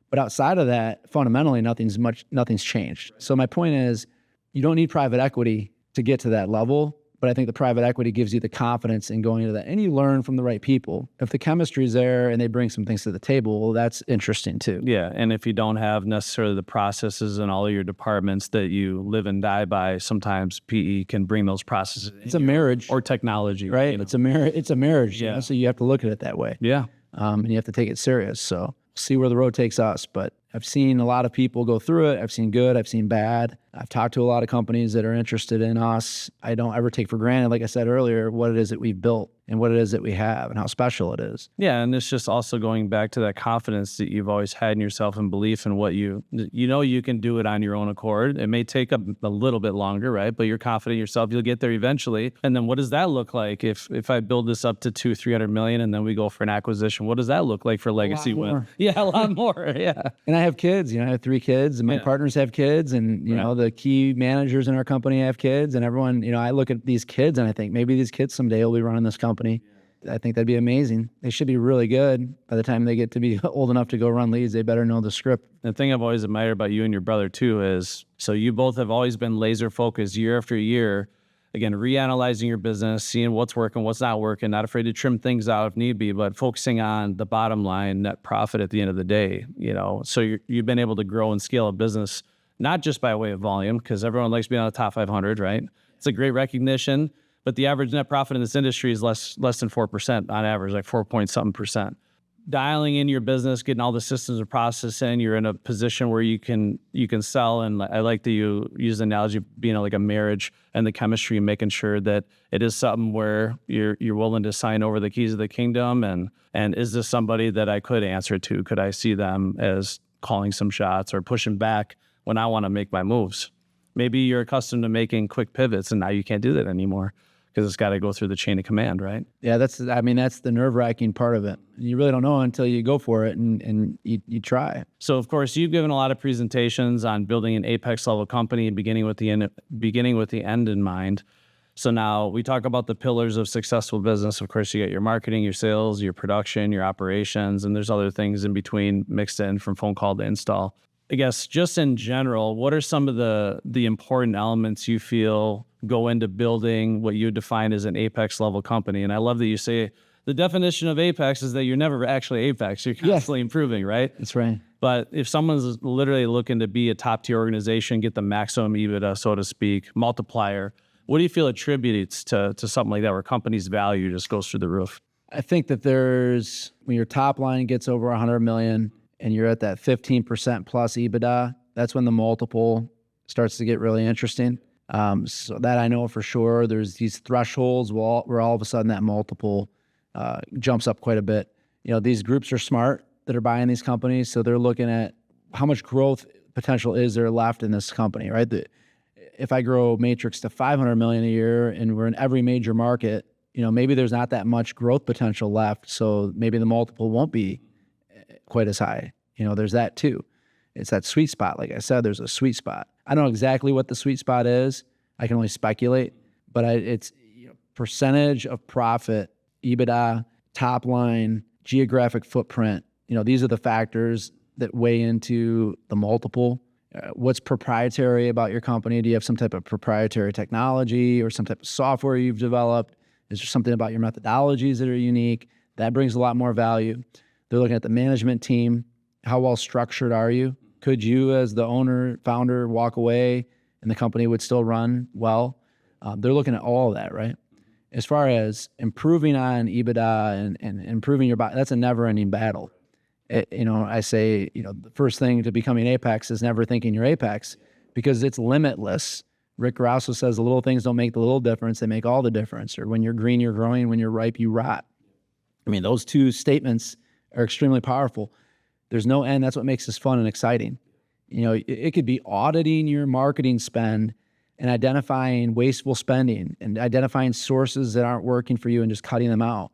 But outside of that, fundamentally, nothing's changed. So my point is, you don't need private equity to get to that level. But I think the private equity gives you the confidence in going into that. And you learn from the right people. If the chemistry's there and they bring some things to the table, well, that's interesting too. Yeah. And if you don't have necessarily the processes in all of your departments that you live and die by, sometimes PE can bring those processes. It's a marriage. Or technology. Right. It's a marriage. Yeah. So you have to look at it that way. Yeah. And you have to take it serious. So see where the road takes us. But I've seen a lot of people go through it. I've seen good. I've seen bad. I've talked to a lot of companies that are interested in us. I don't ever take for granted, like I said earlier, what it is that we've built and what it is that we have and how special it is. Yeah, and it's just also going back to that confidence that you've always had in yourself and belief in what you can do it on your own accord. It may take a little bit longer, right? But you're confident in yourself. You'll get there eventually. And then what does that look like if I build this up to $200-300 million and then we go for an acquisition? What does that look like for legacy win? Yeah, a lot more. Yeah. And I have kids. I have 3 kids, and my partners have kids, and the key managers in our company have kids, and everyone. I look at these kids and I think maybe these kids someday will be running this company. I think that'd be amazing. They should be really good by the time they get to be old enough to go run leads. They better know the script. The thing I've always admired about you and your brother too is, so you both have always been laser focused year after year. Again, reanalyzing your business, seeing what's working, what's not working, not afraid to trim things out if need be, but focusing on the bottom line, net profit at the end of the day. So you've been able to grow and scale a business, not just by way of volume, because everyone likes being on the top 500, right? It's a great recognition, but the average net profit in this industry is less than 4% on average, like 4 point something percent. Dialing in your business, getting all the systems and process in, you're in a position where you can sell. And I like that you use the analogy of being like a marriage and the chemistry and making sure that it is something where you're willing to sign over the keys of the kingdom. And is this somebody that I could answer to? Could I see them as calling some shots or pushing back when I want to make my moves? Maybe you're accustomed to making quick pivots and now you can't do that anymore, because it's got to go through the chain of command, right? Yeah, that's the nerve-wracking part of it. You really don't know until you go for it and you try. So, of course, you've given a lot of presentations on building an apex level company and beginning with the end in mind. So now we talk about the pillars of successful business. Of course, you got your marketing, your sales, your production, your operations, and there's other things in between mixed in from phone call to install. I guess just in general, what are some of the important elements you feel go into building what you define as an apex level company? And I love that you say the definition of apex is that you're never actually apex. You're constantly improving, right? That's right. But if someone's literally looking to be a top tier organization, get the maximum EBITDA, so to speak, multiplier, what do you feel attributes to something like that where companies' value just goes through the roof? I think that when your top line gets over 100 million and you're at that 15% plus EBITDA, that's when the multiple starts to get really interesting. So that I know for sure. There's these thresholds where all of a sudden that multiple jumps up quite a bit. These groups are smart that are buying these companies, so they're looking at how much growth potential is there left in this company, right? If I grow Matrix to 500 million a year and we're in every major market, maybe there's not that much growth potential left, so maybe the multiple won't be quite as high. There's that too. It's that sweet spot. Like I said, there's a sweet spot. I don't know exactly what the sweet spot is. I can only speculate, but it's percentage of profit, EBITDA, top line, geographic footprint. These are the factors that weigh into the multiple. What's proprietary about your company? Do you have some type of proprietary technology or some type of software you've developed? Is there something about your methodologies that are unique? That brings a lot more value. They're looking at the management team. How well structured are you? Could you, as the owner, founder, walk away and the company would still run well? They're looking at all of that, right? As far as improving on EBITDA and improving your body, that's a never-ending battle. I say, the first thing to becoming apex is never thinking you're apex, because it's limitless. Rick Grosso says the little things don't make the little difference, they make all the difference. Or when you're green, you're growing. When you're ripe, you rot. Those two statements are extremely powerful. There's no end. That's what makes this fun and exciting. It could be auditing your marketing spend and identifying wasteful spending and identifying sources that aren't working for you and just cutting them out.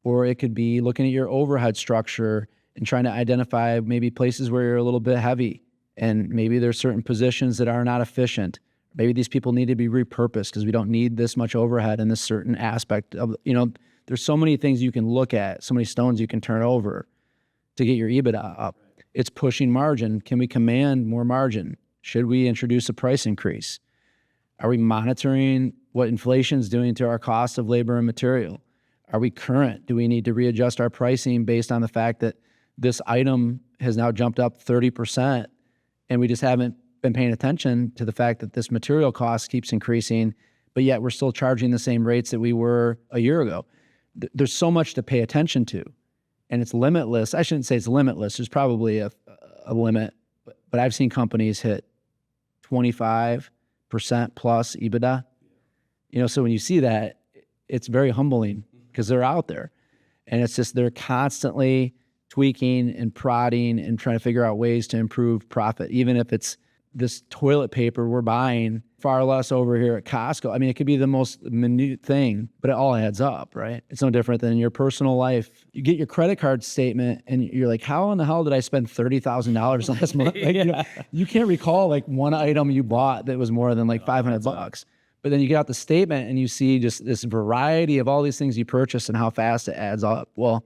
Or it could be looking at your overhead structure and trying to identify maybe places where you're a little bit heavy and maybe there's certain positions that are not efficient. Maybe these people need to be repurposed because we don't need this much overhead in this certain aspect of, there's so many things you can look at, so many stones you can turn over to get your EBITDA up. It's pushing margin. Can we command more margin? Should we introduce a price increase? Are we monitoring what inflation is doing to our cost of labor and material? Are we current? Do we need to readjust our pricing based on the fact that this item has now jumped up 30% and we just haven't been paying attention to the fact that this material cost keeps increasing, but yet we're still charging the same rates that we were a year ago? There's so much to pay attention to, and it's limitless. I shouldn't say it's limitless. There's probably a limit, but I've seen companies hit 25% plus EBITDA. So when you see that, it's very humbling because they're out there, and it's just they're constantly tweaking and prodding and trying to figure out ways to improve profit, even if it's this toilet paper we're buying far less over here at Costco. It could be the most minute thing, but it all adds up, right? It's no different than in your personal life. You get your credit card statement and you're like, how in the hell did I spend $30,000 last month? You can't recall one item you bought that was more than $500. But then you get out the statement and you see just this variety of all these things you purchased and how fast it adds up. Well,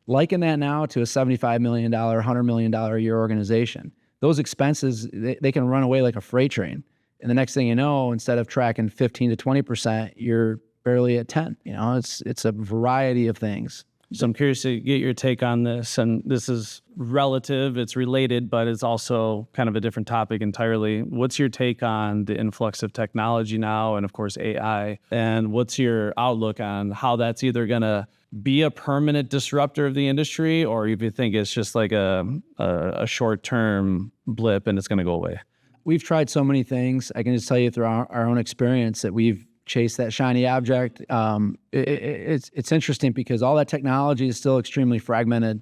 liken that now to a $75 million, $100 million a year organization. Those expenses, they can run away like a freight train. And the next thing you know, instead of tracking 15 to 20%, you're barely at 10. It's a variety of things. So I'm curious to get your take on this. And this is relative, it's related, but it's also kind of a different topic entirely. What's your take on the influx of technology now and, of course, AI? And what's your outlook on how that's either going to be a permanent disruptor of the industry, or if you think it's just like a short-term blip and it's going to go away? We've tried so many things. I can just tell you through our own experience that we've chased that shiny object. It's interesting because all that technology is still extremely fragmented,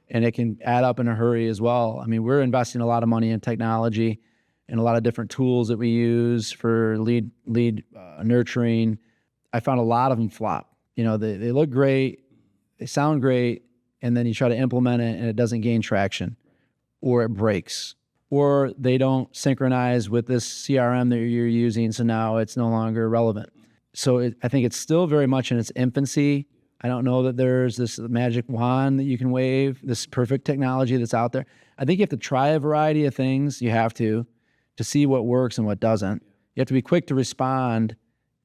and it can add up in a hurry as well. I mean, we're investing a lot of money in technology and a lot of different tools that we use for lead nurturing. I found a lot of them flop. They look great, they sound great, and then you try to implement it and it doesn't gain traction, or it breaks, or they don't synchronize with this CRM that you're using, so now it's no longer relevant. So I think it's still very much in its infancy. I don't know that there's this magic wand that you can wave, this perfect technology that's out there. I think you have to try a variety of things. You have to see what works and what doesn't. You have to be quick to respond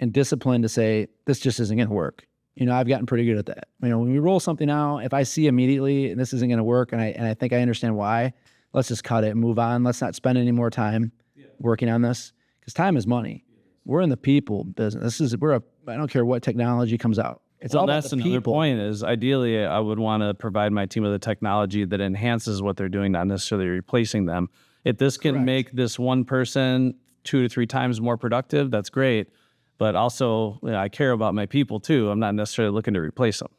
and disciplined to say, this just isn't going to work. I've gotten pretty good at that. When we roll something out, if I see immediately and this isn't going to work, and I think I understand why, let's just cut it and move on. Let's not spend any more time working on this, because time is money. We're in the people business. I don't care what technology comes out. It's all that's about the another people. point is ideally I would want to provide my team with a technology that enhances what they're doing, not necessarily replacing them. If this can Correct. make this one person 2 to 3 times more productive, that's great. But also, I care about my people too. I'm not necessarily looking to replace them.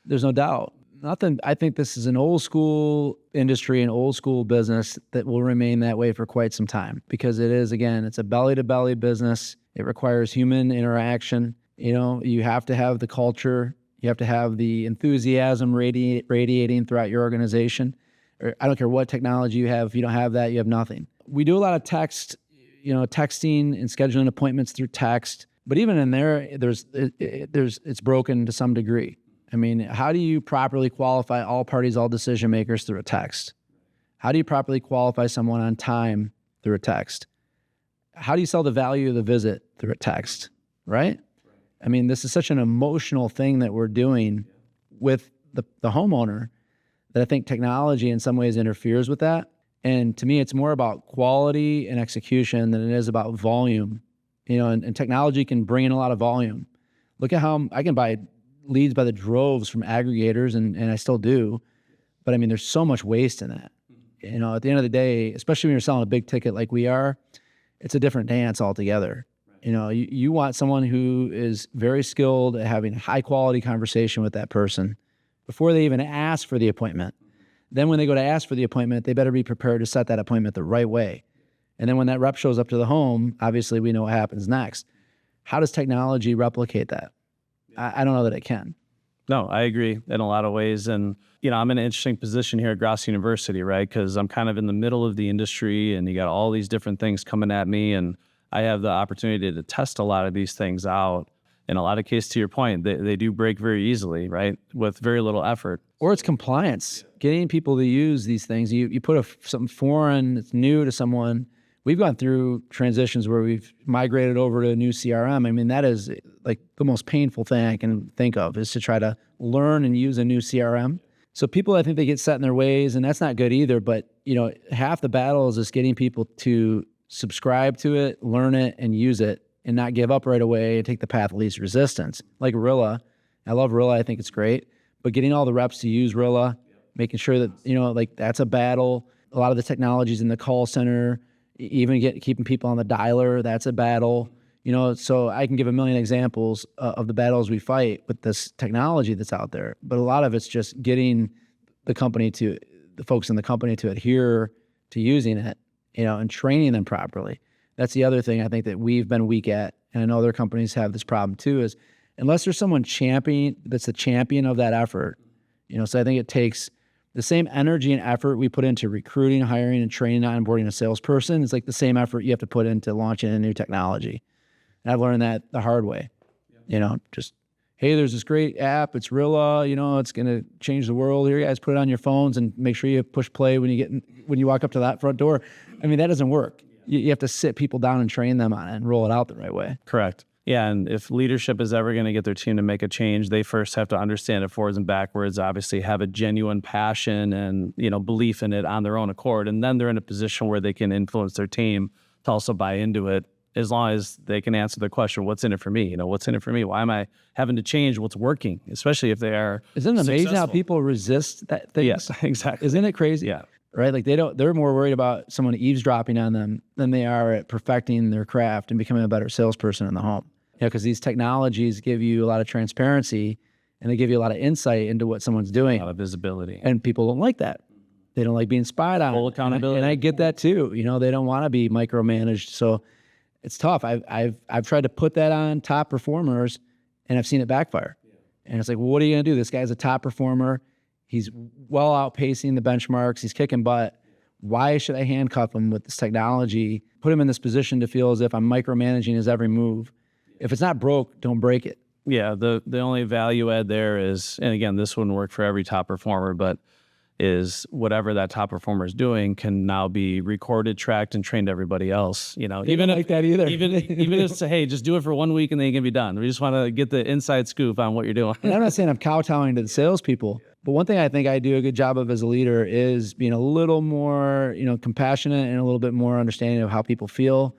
There's no doubt. I think this is an old school industry, an old school business that will remain that way for quite some time, because it is, again, it's a belly to belly business. It requires human interaction. You have to have the culture. You have to have the enthusiasm radiating throughout your organization. I don't care what technology you have. If you don't have that, you have nothing. We do a lot of texting and scheduling appointments through text. But even in there, it's broken to some degree. I mean, how do you properly qualify all parties, all decision makers through a text? How do you properly qualify someone on time through a text? How do you sell the value of the visit through a text, right? I mean, this is such an emotional thing that we're doing with the homeowner that I think technology in some ways interferes with that. And to me, it's more about quality and execution than it is about volume. And technology can bring in a lot of volume. Look at how I can buy leads by the droves from aggregators, and I still do. But I mean, there's so much waste in that. At the end of the day, especially when you're selling a big ticket like we are, it's a different dance altogether. You want someone who is very skilled at having a high quality conversation with that person before they even ask for the appointment. Then when they go to ask for the appointment, they better be prepared to set that appointment the right way. And then when that rep shows up to the home, obviously we know what happens next. How does technology replicate that? I don't know that it can. No, I agree in a lot of ways. And, I'm in an interesting position here at Gross University, right? Because I'm kind of in the middle of the industry and you got all these different things coming at me. And I have the opportunity to test a lot of these things out. In a lot of cases, to your point, they do break very easily, right? With very little effort. Or it's compliance. Getting people to use these things. You put something foreign that's new to someone. We've gone through transitions where we've migrated over to a new CRM. I mean, that is like the most painful thing I can think of, is to try to learn and use a new CRM. So people, I think they get set in their ways, and that's not good either. But, half the battle is just getting people to subscribe to it, learn it, and use it, and not give up right away and take the path of least resistance. Like Rilla. I love Rilla. I think it's great. But getting all the reps to use Rilla, making sure that, that's a battle. A lot of the technologies in the call center, even keeping people on the dialer, that's a battle. So I can give a million examples of the battles we fight with this technology that's out there. But a lot of it's just getting the folks in the company to adhere to using it, and training them properly. That's the other thing I think that we've been weak at, and I know other companies have this problem too, is unless there's someone that's the champion of that effort, so I think it takes the same energy and effort we put into recruiting, hiring, and training, and onboarding a salesperson. It's like the same effort you have to put into launching a new technology. And I've learned that the hard way. Just, hey, there's this great app. It's Rilla. It's going to change the world. Here, guys, put it on your phones and make sure you push play when you walk up to that front door. I mean, that doesn't work. You have to sit people down and train them on it and roll it out the right way. Correct. Yeah, and if leadership is ever going to get their team to make a change, they first have to understand it forwards and backwards, obviously have a genuine passion and, belief in it on their own accord. And then they're in a position where they can influence their team to also buy into it, as long as they can answer the question, what's in it for me? What's in it for me? Why am I having to change what's working, especially if they are Isn't it amazing how successful? people resist that thing? Yes, exactly. Isn't it crazy? Yeah. Right? Like they're more worried about someone eavesdropping on them than they are at perfecting their craft and becoming a better salesperson in the home. Because these technologies give you a lot of transparency and they give you a lot of insight into what someone's doing. A lot of visibility. And people don't like that. They don't like being spied on. Full accountability. And I get that too. They don't want to be micromanaged. So it's tough. I've tried to put that on top performers and I've seen it backfire. And it's like, well, what are you going to do? This guy's a top performer. He's well outpacing the benchmarks. He's kicking butt. Why should I handcuff him with this technology, put him in this position to feel as if I'm micromanaging his every move? If it's not broke, don't break it. Yeah, the only value add there is, and again, this wouldn't work for every top performer, but is whatever that top performer is doing can now be recorded, tracked, and trained to everybody else. Even if, like that either. even if it's, hey, just do it for 1 week and then you can be done. We just want to get the inside scoop on what you're doing. And I'm not saying I'm kowtowing to the salespeople, but one thing I think I do a good job of as a leader is being a little more, compassionate and a little bit more understanding of how people feel.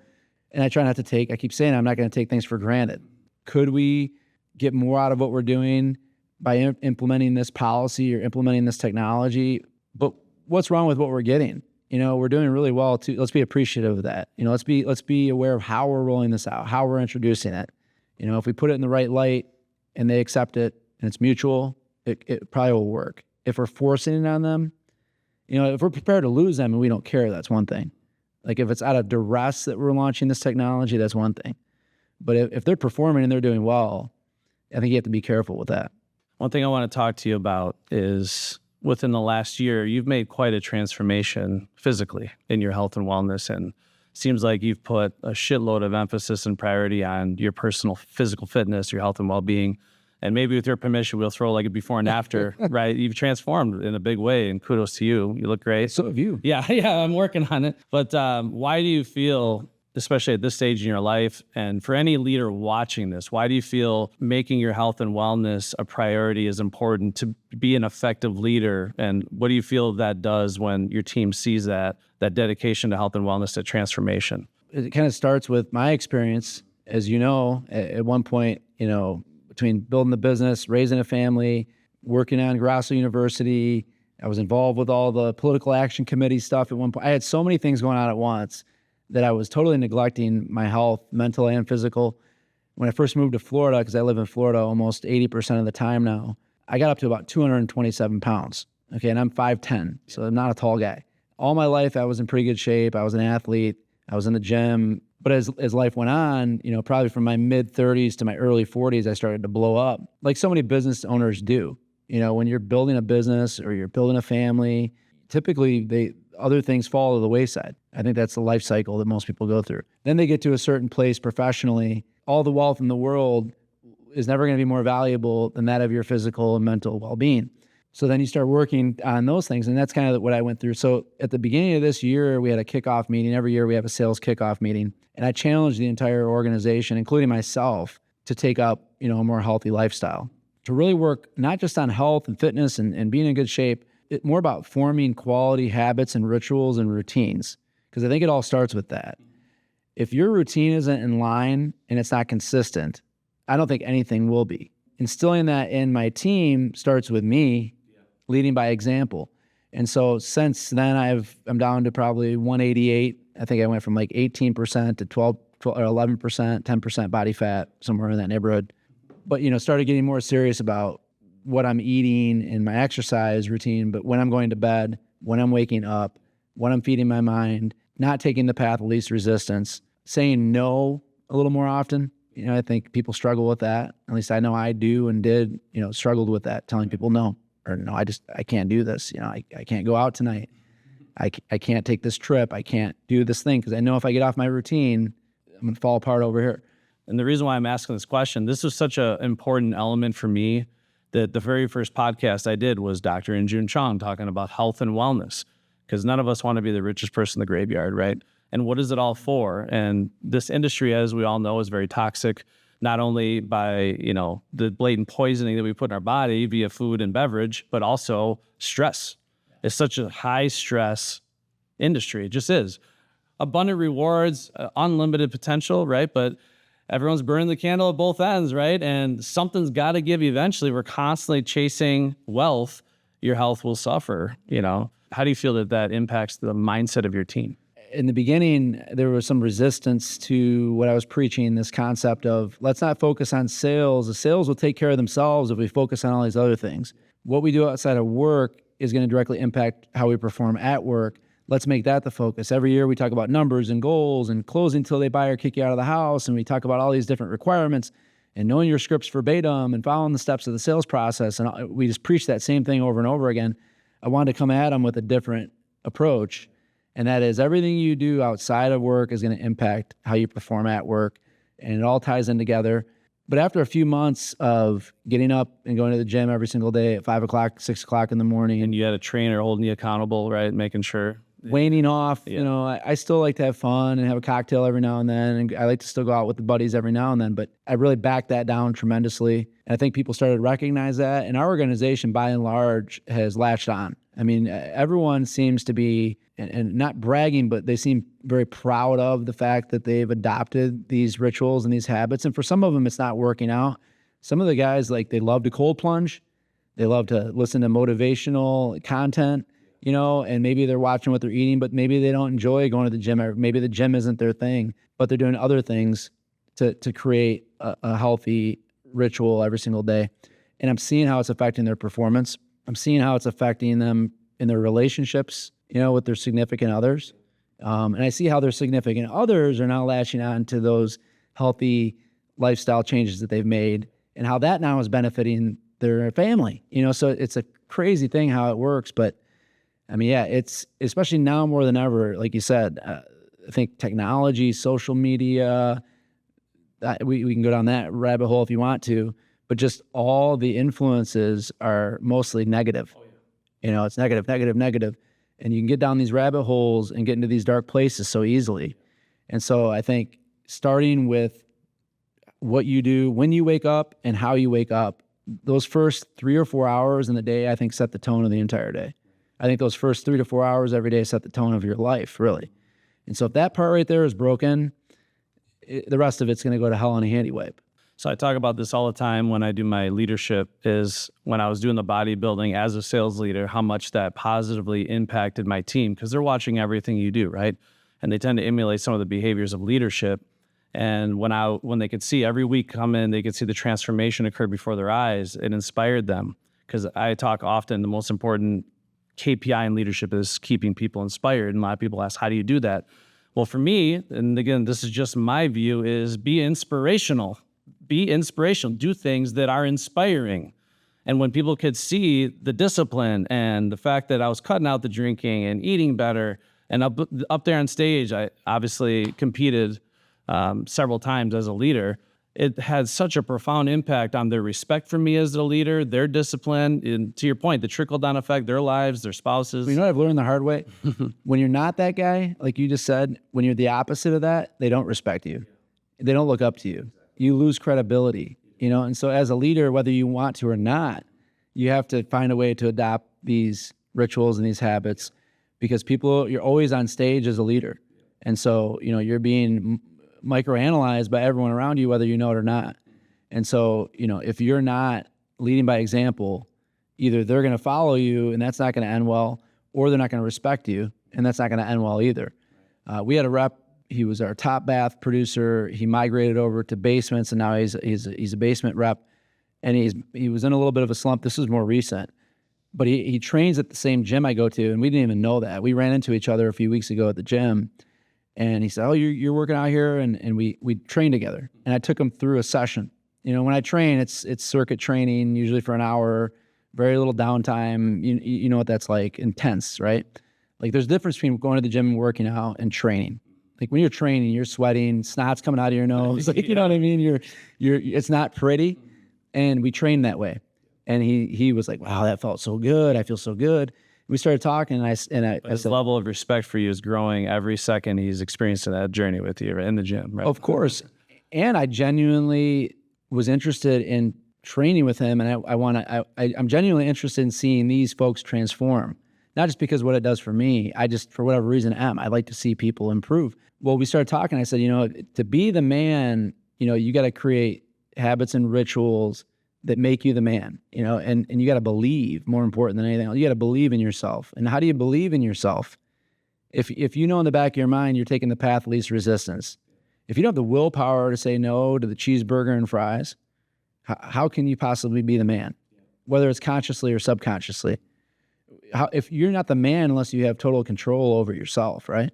And I try not to I keep saying I'm not going to take things for granted. Could we get more out of what we're doing by implementing this policy or implementing this technology? But what's wrong with what we're getting? We're doing really well too. Let's be appreciative of that. Let's be aware of how we're rolling this out, how we're introducing it. If we put it in the right light and they accept it and it's mutual, it probably will work. If we're forcing it on them, if we're prepared to lose them and we don't care, that's one thing. Like if it's out of duress that we're launching this technology, that's one thing. But if they're performing and they're doing well, I think you have to be careful with that. One thing I want to talk to you about is within the last year, you've made quite a transformation physically in your health and wellness. And seems like you've put a shitload of emphasis and priority on your personal physical fitness, your health and well-being. And maybe with your permission, we'll throw like a before and after, right? You've transformed in a big way, and kudos to you. You look great. So have you. Yeah, I'm working on it. But why do you feel, especially at this stage in your life, and for any leader watching this, why do you feel making your health and wellness a priority is important to be an effective leader? And what do you feel that does when your team sees that dedication to health and wellness, that transformation? It kind of starts with my experience. As you know, at one point, between building the business, raising a family, working on Grosso University, I was involved with all the political action committee stuff at one point. I had so many things going on at once that I was totally neglecting my health, mental and physical. When I first moved to Florida, because I live in Florida almost 80% of the time now, I got up to about 227 pounds. Okay, and I'm 5'10", so I'm not a tall guy. All my life, I was in pretty good shape. I was an athlete. I was in the gym. But as life went on, probably from my mid-30s to my early 40s, I started to blow up, like so many business owners do. When you're building a business or you're building a family, typically other things fall to the wayside. I think that's the life cycle that most people go through. Then they get to a certain place professionally. All the wealth in the world is never going to be more valuable than that of your physical and mental well-being. So then you start working on those things, and that's kind of what I went through. So at the beginning of this year, we had a kickoff meeting. Every year we have a sales kickoff meeting, and I challenged the entire organization, including myself, to take up, a more healthy lifestyle, to really work not just on health and fitness and being in good shape, more about forming quality habits and rituals and routines, because I think it all starts with that. If your routine isn't in line and it's not consistent, I don't think anything will be. Instilling that in my team starts with me, leading by example. And so since then, I'm down to probably 188. I think I went from like 18% to 12 or 11%, 10% body fat, somewhere in that neighborhood. But, started getting more serious about what I'm eating and my exercise routine, but when I'm going to bed, when I'm waking up, when I'm feeding my mind, not taking the path of least resistance, saying no a little more often. I think people struggle with that. At least I know I do and did, struggled with that, telling people no. Or no, I can't do this. I can't go out tonight. I can't take this trip. I can't do this thing because I know if I get off my routine, I'm going to fall apart over here. And the reason why I'm asking this question, this was such an important element for me that the very first podcast I did was Dr. Injun Chong talking about health and wellness, because none of us want to be the richest person in the graveyard, right? And what is it all for? And this industry, as we all know, is very toxic. not only by, the blatant poisoning that we put in our body via food and beverage, but also stress. It's such a high stress industry. It just is. Abundant rewards, unlimited potential, right? But everyone's burning the candle at both ends, right? And something's got to give eventually. We're constantly chasing wealth. Your health will suffer, How do you feel that impacts the mindset of your team? In the beginning, there was some resistance to what I was preaching, this concept of let's not focus on sales. The sales will take care of themselves if we focus on all these other things. What we do outside of work is going to directly impact how we perform at work. Let's make that the focus. Every year we talk about numbers and goals and closing till they buy or kick you out of the house. And we talk about all these different requirements and knowing your scripts verbatim and following the steps of the sales process. And we just preach that same thing over and over again. I wanted to come at them with a different approach. And that is everything you do outside of work is going to impact how you perform at work. And it all ties in together. But after a few months of getting up and going to the gym every single day at 5 o'clock, 6 o'clock in the morning. And you had a trainer holding you accountable, right? Making sure. Waning off, I still like to have fun and have a cocktail every now and then. And I like to still go out with the buddies every now and then. But I really backed that down tremendously. And I think people started to recognize that. And our organization, by and large, has latched on. I mean, everyone seems to be, and not bragging, but they seem very proud of the fact that they've adopted these rituals and these habits. And for some of them, it's not working out. Some of the guys, they love to cold plunge. They love to listen to motivational content, and maybe they're watching what they're eating, but maybe they don't enjoy going to the gym. Or maybe the gym isn't their thing, but they're doing other things to create a healthy ritual every single day. And I'm seeing how it's affecting their performance. I'm seeing how it's affecting them in their relationships, with their significant others. And I see how their significant others are now latching on to those healthy lifestyle changes that they've made and how that now is benefiting their family, so it's a crazy thing how it works. But I mean, yeah, it's especially now more than ever, like you said, I think technology, social media, we can go down that rabbit hole if you want to, but just all the influences are mostly negative. Oh, yeah. It's negative, negative, negative. And you can get down these rabbit holes and get into these dark places so easily. And so I think starting with what you do when you wake up and how you wake up, those first 3 or 4 hours in the day, I think set the tone of the entire day. I think those first 3 to 4 hours every day set the tone of your life, really. And so if that part right there is broken, the rest of it's going to go to hell in a handy wipe. So I talk about this all the time when I do my leadership, is when I was doing the bodybuilding as a sales leader, how much that positively impacted my team, because they're watching everything you do, right? And they tend to emulate some of the behaviors of leadership. And when they could see every week come in, they could see the transformation occur before their eyes. It inspired them, because I talk often, the most important KPI in leadership is keeping people inspired. And a lot of people ask, how do you do that? Well, for me, and again, this is just my view, is be inspirational. Be inspirational. Do things that are inspiring. And when people could see the discipline and the fact that I was cutting out the drinking and eating better, and up there on stage, I obviously competed several times as a leader. It had such a profound impact on their respect for me as a leader, their discipline, and to your point, the trickle-down effect, their lives, their spouses. You know what I've learned the hard way? When you're not that guy, like you just said, when you're the opposite of that, they don't respect you. They don't look up to you. You lose credibility, and so as a leader, whether you want to or not, you have to find a way to adopt these rituals and these habits, because you're always on stage as a leader. And so, you're being microanalyzed by everyone around you, whether you know it or not. And so, if you're not leading by example, either they're going to follow you and that's not going to end well, or they're not going to respect you and that's not going to end well either. We had a rep. He was our top bath producer. He migrated over to basements, and now he's a basement rep. And he was in a little bit of a slump. This was more recent, but he trains at the same gym I go to, and we didn't even know that. We ran into each other a few weeks ago at the gym, and he said, "Oh, you're working out here," and we trained together. And I took him through a session. When I train, it's circuit training, usually for an hour, very little downtime. You know what that's like, intense, right? Like there's a difference between going to the gym and working out and training. Like when you're training, you're sweating, snot's coming out of your nose. Like, you know what I mean? It's not pretty. And we trained that way. And he was like, "Wow, that felt so good. I feel so good." We started talking, and I said, his level of respect for you is growing every second he's experiencing that journey with you in the gym, right? Of course. And I genuinely was interested in training with him, and I'm genuinely interested in seeing these folks transform. Not just because of what it does for me, I just, for whatever reason, I like to see people improve. Well, we started talking, I said, to be the man, you got to create habits and rituals that make you the man, and you got to believe, more important than anything else, you got to believe in yourself. And how do you believe in yourself? If you know in the back of your mind, you're taking the path of least resistance. If you don't have the willpower to say no to the cheeseburger and fries, how can you possibly be the man? Whether it's consciously or subconsciously. If you're not the man unless you have total control over yourself, right?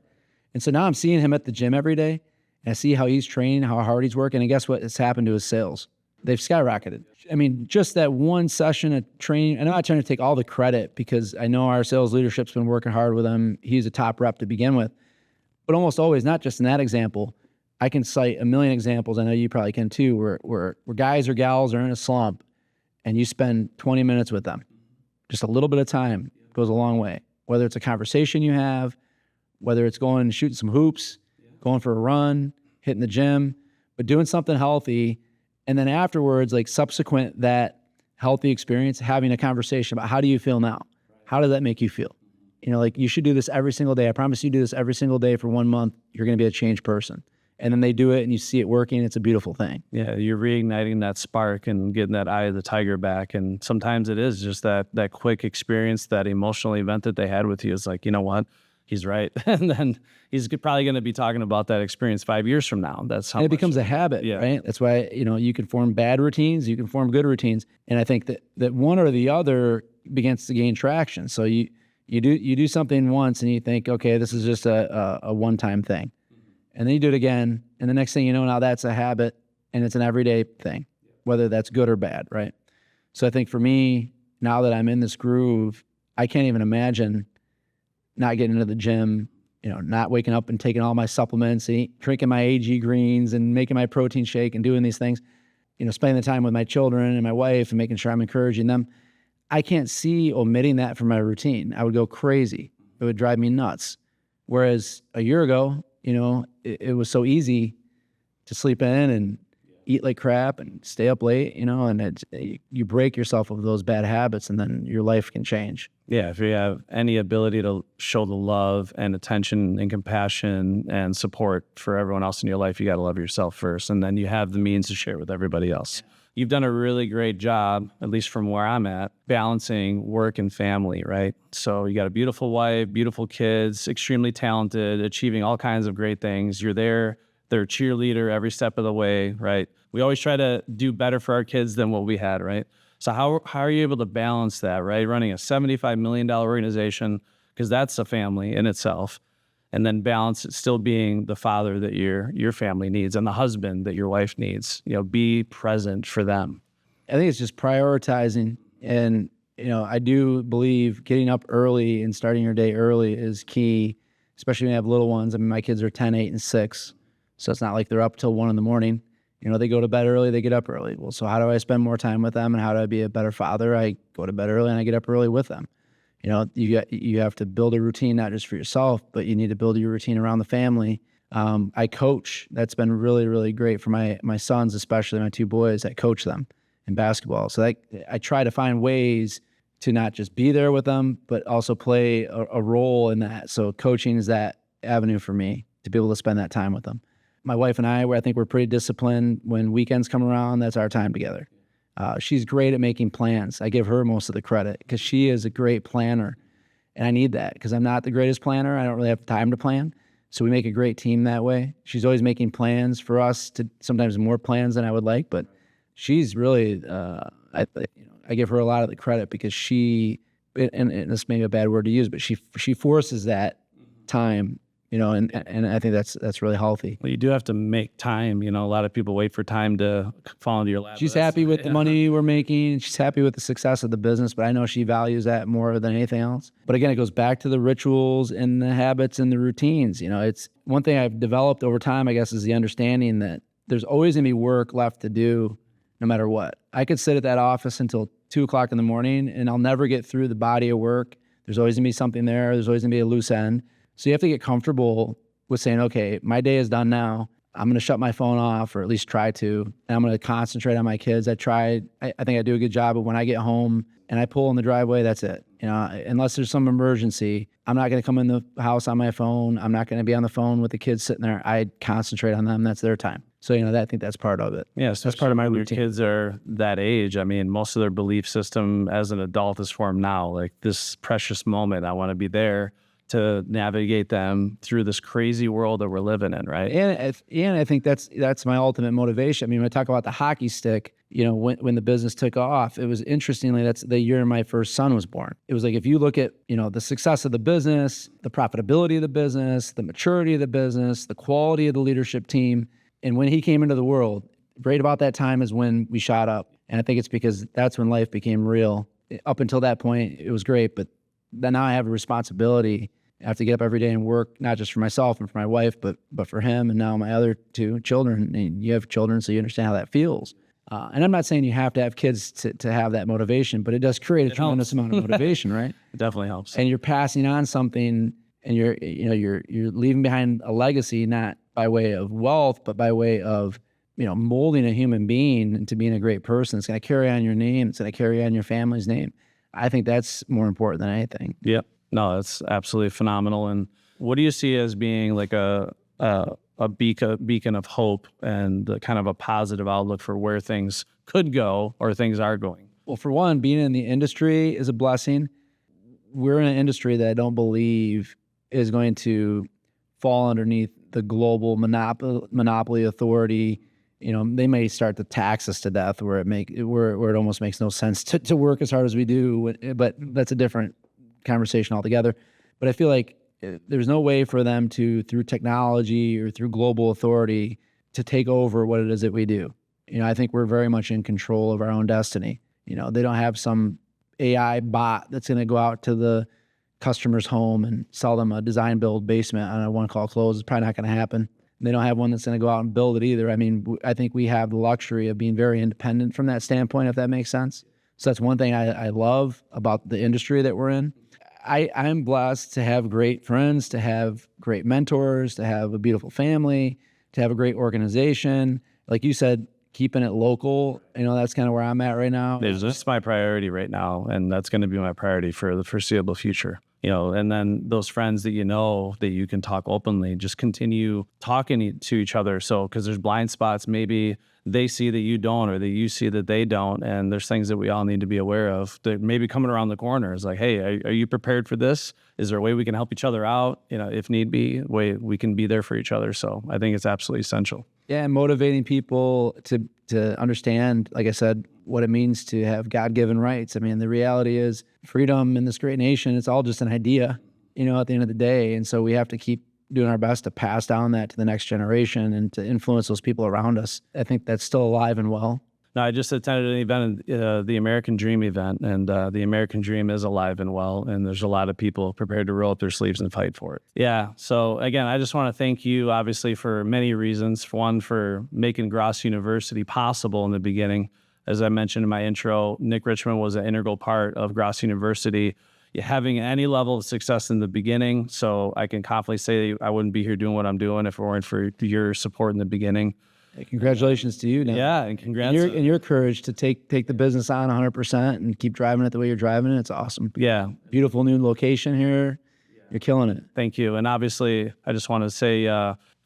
And so now I'm seeing him at the gym every day, and I see how he's training, how hard he's working, and guess what has happened to his sales? They've skyrocketed. I mean, just that one session of training, and I'm not trying to take all the credit because I know our sales leadership's been working hard with him. He's a top rep to begin with. But almost always, not just in that example, I can cite a million examples, I know you probably can too, where guys or gals are in a slump and you spend 20 minutes with them. Just a little bit of time goes a long way. Whether it's a conversation you have, whether it's going and shooting some hoops, going for a run, hitting the gym, but doing something healthy. And then afterwards, like subsequent that healthy experience, having a conversation about how do you feel now? How does that make you feel? Like you should do this every single day. I promise you do this every single day for 1 month. You're going to be a changed person. And then they do it and you see it working. It's a beautiful thing. Yeah, you're reigniting that spark and getting that eye of the tiger back. And sometimes it is just that quick experience, that emotional event that they had with you. It's like, you know what? He's right. And then he's probably going to be talking about that experience 5 years from now. That's how it becomes a habit, right? That's why, you can form bad routines, you can form good routines. And I think that one or the other begins to gain traction. So you do something once and you think, okay, this is just a one-time thing. And then you do it again, and the next thing you know, now that's a habit, and it's an everyday thing, whether that's good or bad, right? So I think for me, now that I'm in this groove, I can't even imagine not getting into the gym, not waking up and taking all my supplements, drinking my AG greens and making my protein shake and doing these things, spending the time with my children and my wife and making sure I'm encouraging them. I can't see omitting that from my routine. I would go crazy. It would drive me nuts. Whereas a year ago, it was so easy to sleep in and eat like crap and stay up late, and you break yourself of those bad habits and then your life can change. Yeah, if you have any ability to show the love and attention and compassion and support for everyone else in your life, you got to love yourself first, and then you have the means to share with everybody else. You've done a really great job, at least from where I'm at, balancing work and family, right? So you got a beautiful wife, beautiful kids, extremely talented, achieving all kinds of great things. You're there, they're a cheerleader every step of the way, right? We always try to do better for our kids than what we had, right? So how are you able to balance that, right? Running a $75 million organization, because that's a family in itself, and then balance it still being the father that your family needs and the husband that your wife needs. Be present for them. I think it's just prioritizing. And, I do believe getting up early and starting your day early is key, especially when you have little ones. I mean, my kids are 10, 8, and 6. So it's not like they're up till 1 a.m. They go to bed early, they get up early. Well, so how do I spend more time with them and how do I be a better father? I go to bed early and I get up early with them. You have to build a routine, not just for yourself, but you need to build your routine around the family. I coach. That's been really, really great for my sons, especially my 2 boys. I coach them in basketball. So I try to find ways to not just be there with them, but also play a role in that. So coaching is that avenue for me to be able to spend that time with them. My wife and I think we're pretty disciplined. When weekends come around, that's our time together. She's great at making plans. I give her most of the credit because she is a great planner. And I need that because I'm not the greatest planner. I don't really have time to plan. So we make a great team that way. She's always making plans for us, to sometimes more plans than I would like. But she's really, I give her a lot of the credit because she, and this may be a bad word to use, but she forces that time. And I think that's really healthy. Well, you do have to make time. A lot of people wait for time to fall into your lap. She's happy with the money we're making. She's happy with the success of the business, but I know she values that more than anything else. But again, it goes back to the rituals and the habits and the routines. It's one thing I've developed over time, I guess, is the understanding that there's always going to be work left to do no matter what. I could sit at that office until 2:00 in the morning and I'll never get through the body of work. There's always going to be something there. There's always going to be a loose end. So you have to get comfortable with saying, okay, my day is done now. I'm going to shut my phone off, or at least try to, and I'm going to concentrate on my kids. I think I do a good job, but when I get home and I pull in the driveway, that's it. Unless there's some emergency, I'm not going to come in the house on my phone. I'm not going to be on the phone with the kids sitting there. I concentrate on them. That's their time. So, I think that's part of it. Yeah, so that's part of my routine. Your kids are that age. I mean, most of their belief system as an adult is formed now. Like this precious moment, I want to be there to navigate them through this crazy world that we're living in, right? And I think that's my ultimate motivation. I mean, when I talk about the hockey stick, when the business took off, it was interestingly, that's the year my first son was born. It was like, if you look at, the success of the business, the profitability of the business, the maturity of the business, the quality of the leadership team, and when he came into the world, right about that time is when we shot up. And I think it's because that's when life became real. Up until that point, it was great, but then now I have a responsibility. I have to get up every day and work, not just for myself and for my wife, but for him and now my other two children. And you have children, so you understand how that feels. And I'm not saying you have to have kids to have that motivation, but it does create a tremendous amount of motivation, right? It definitely helps. And you're passing on something, and you're leaving behind a legacy, not by way of wealth, but by way of molding a human being into being a great person. It's going to carry on your name. It's going to carry on your family's name. I think that's more important than anything. Yep. No, that's absolutely phenomenal. And what do you see as being like a beacon of hope and kind of a positive outlook for where things could go or things are going? Well, for one, being in the industry is a blessing. We're in an industry that I don't believe is going to fall underneath the global monopoly authority. They may start to tax us to death where it almost makes no sense to work as hard as we do, but that's a different conversation altogether. But I feel like there's no way for them to, through technology or through global authority, to take over what it is that we do. I think we're very much in control of our own destiny. They don't have some AI bot that's going to go out to the customer's home and sell them a design build basement on a one call close. It's probably not going to happen. They don't have one that's going to go out and build it either. I mean, I think we have the luxury of being very independent from that standpoint, if that makes sense. So that's one thing I love about the industry that we're in. I'm blessed to have great friends, to have great mentors, to have a beautiful family, to have a great organization. Like you said, keeping it local, that's kind of where I'm at right now. That's my priority right now, and that's going to be my priority for the foreseeable future. And then those friends that that you can talk openly, just continue talking to each other. So, because there's blind spots, maybe they see that you don't, or that you see that they don't. And there's things that we all need to be aware of that maybe coming around the corner is like, hey, are you prepared for this? Is there a way we can help each other out? If need be, a way we can be there for each other. So I think it's absolutely essential. Yeah, and motivating people to understand, like I said, what it means to have God-given rights. I mean, the reality is freedom in this great nation, it's all just an idea, at the end of the day. And so we have to keep doing our best to pass down that to the next generation and to influence those people around us. I think that's still alive and well. No, I just attended an event, the American Dream event, and the American Dream is alive and well, and there's a lot of people prepared to roll up their sleeves and fight for it. Yeah, so again, I just want to thank you, obviously, for many reasons. One, for making Gross University possible in the beginning. As I mentioned in my intro, Nick Richmond was an integral part of Gross University, having any level of success in the beginning. So I can confidently say I wouldn't be here doing what I'm doing if it weren't for your support in the beginning. Hey, congratulations to you. Now. Yeah, and congrats. And your courage to take the business on 100% and keep driving it the way you're driving it. It's awesome. Yeah. Beautiful new location here. You're killing it. Thank you. And obviously, I just want to say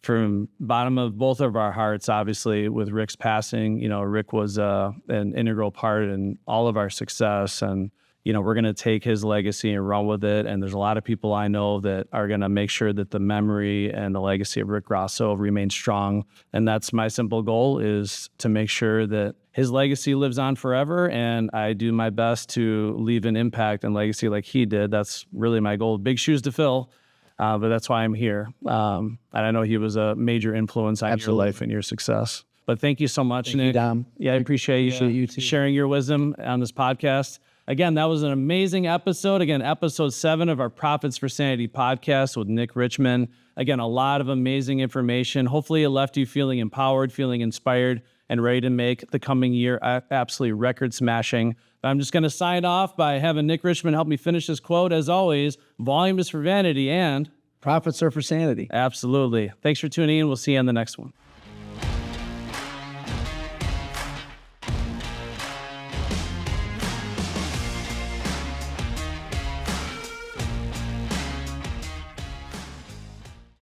from bottom of both of our hearts, obviously, with Rick's passing, Rick was an integral part in all of our success. And, we're going to take his legacy and run with it. And there's a lot of people I know that are going to make sure that the memory and the legacy of Rick Grosso remains strong. And that's my simple goal, is to make sure that his legacy lives on forever. And I do my best to leave an impact and legacy like he did. That's really my goal. Big shoes to fill. But that's why I'm here. And I know he was a major influence on your life and your success. But thank you so much, Nick. You, Dom. Yeah, I appreciate you sharing your wisdom on this podcast. Again, that was an amazing episode. Again, episode 7 of our Profits for Sanity podcast with Nick Richmond. Again, a lot of amazing information. Hopefully it left you feeling empowered, feeling inspired, and ready to make the coming year absolutely record smashing. I'm just going to sign off by having Nick Richmond help me finish this quote. As always, volume is for vanity and profits are for sanity. Absolutely. Thanks for tuning in. We'll see you on the next one.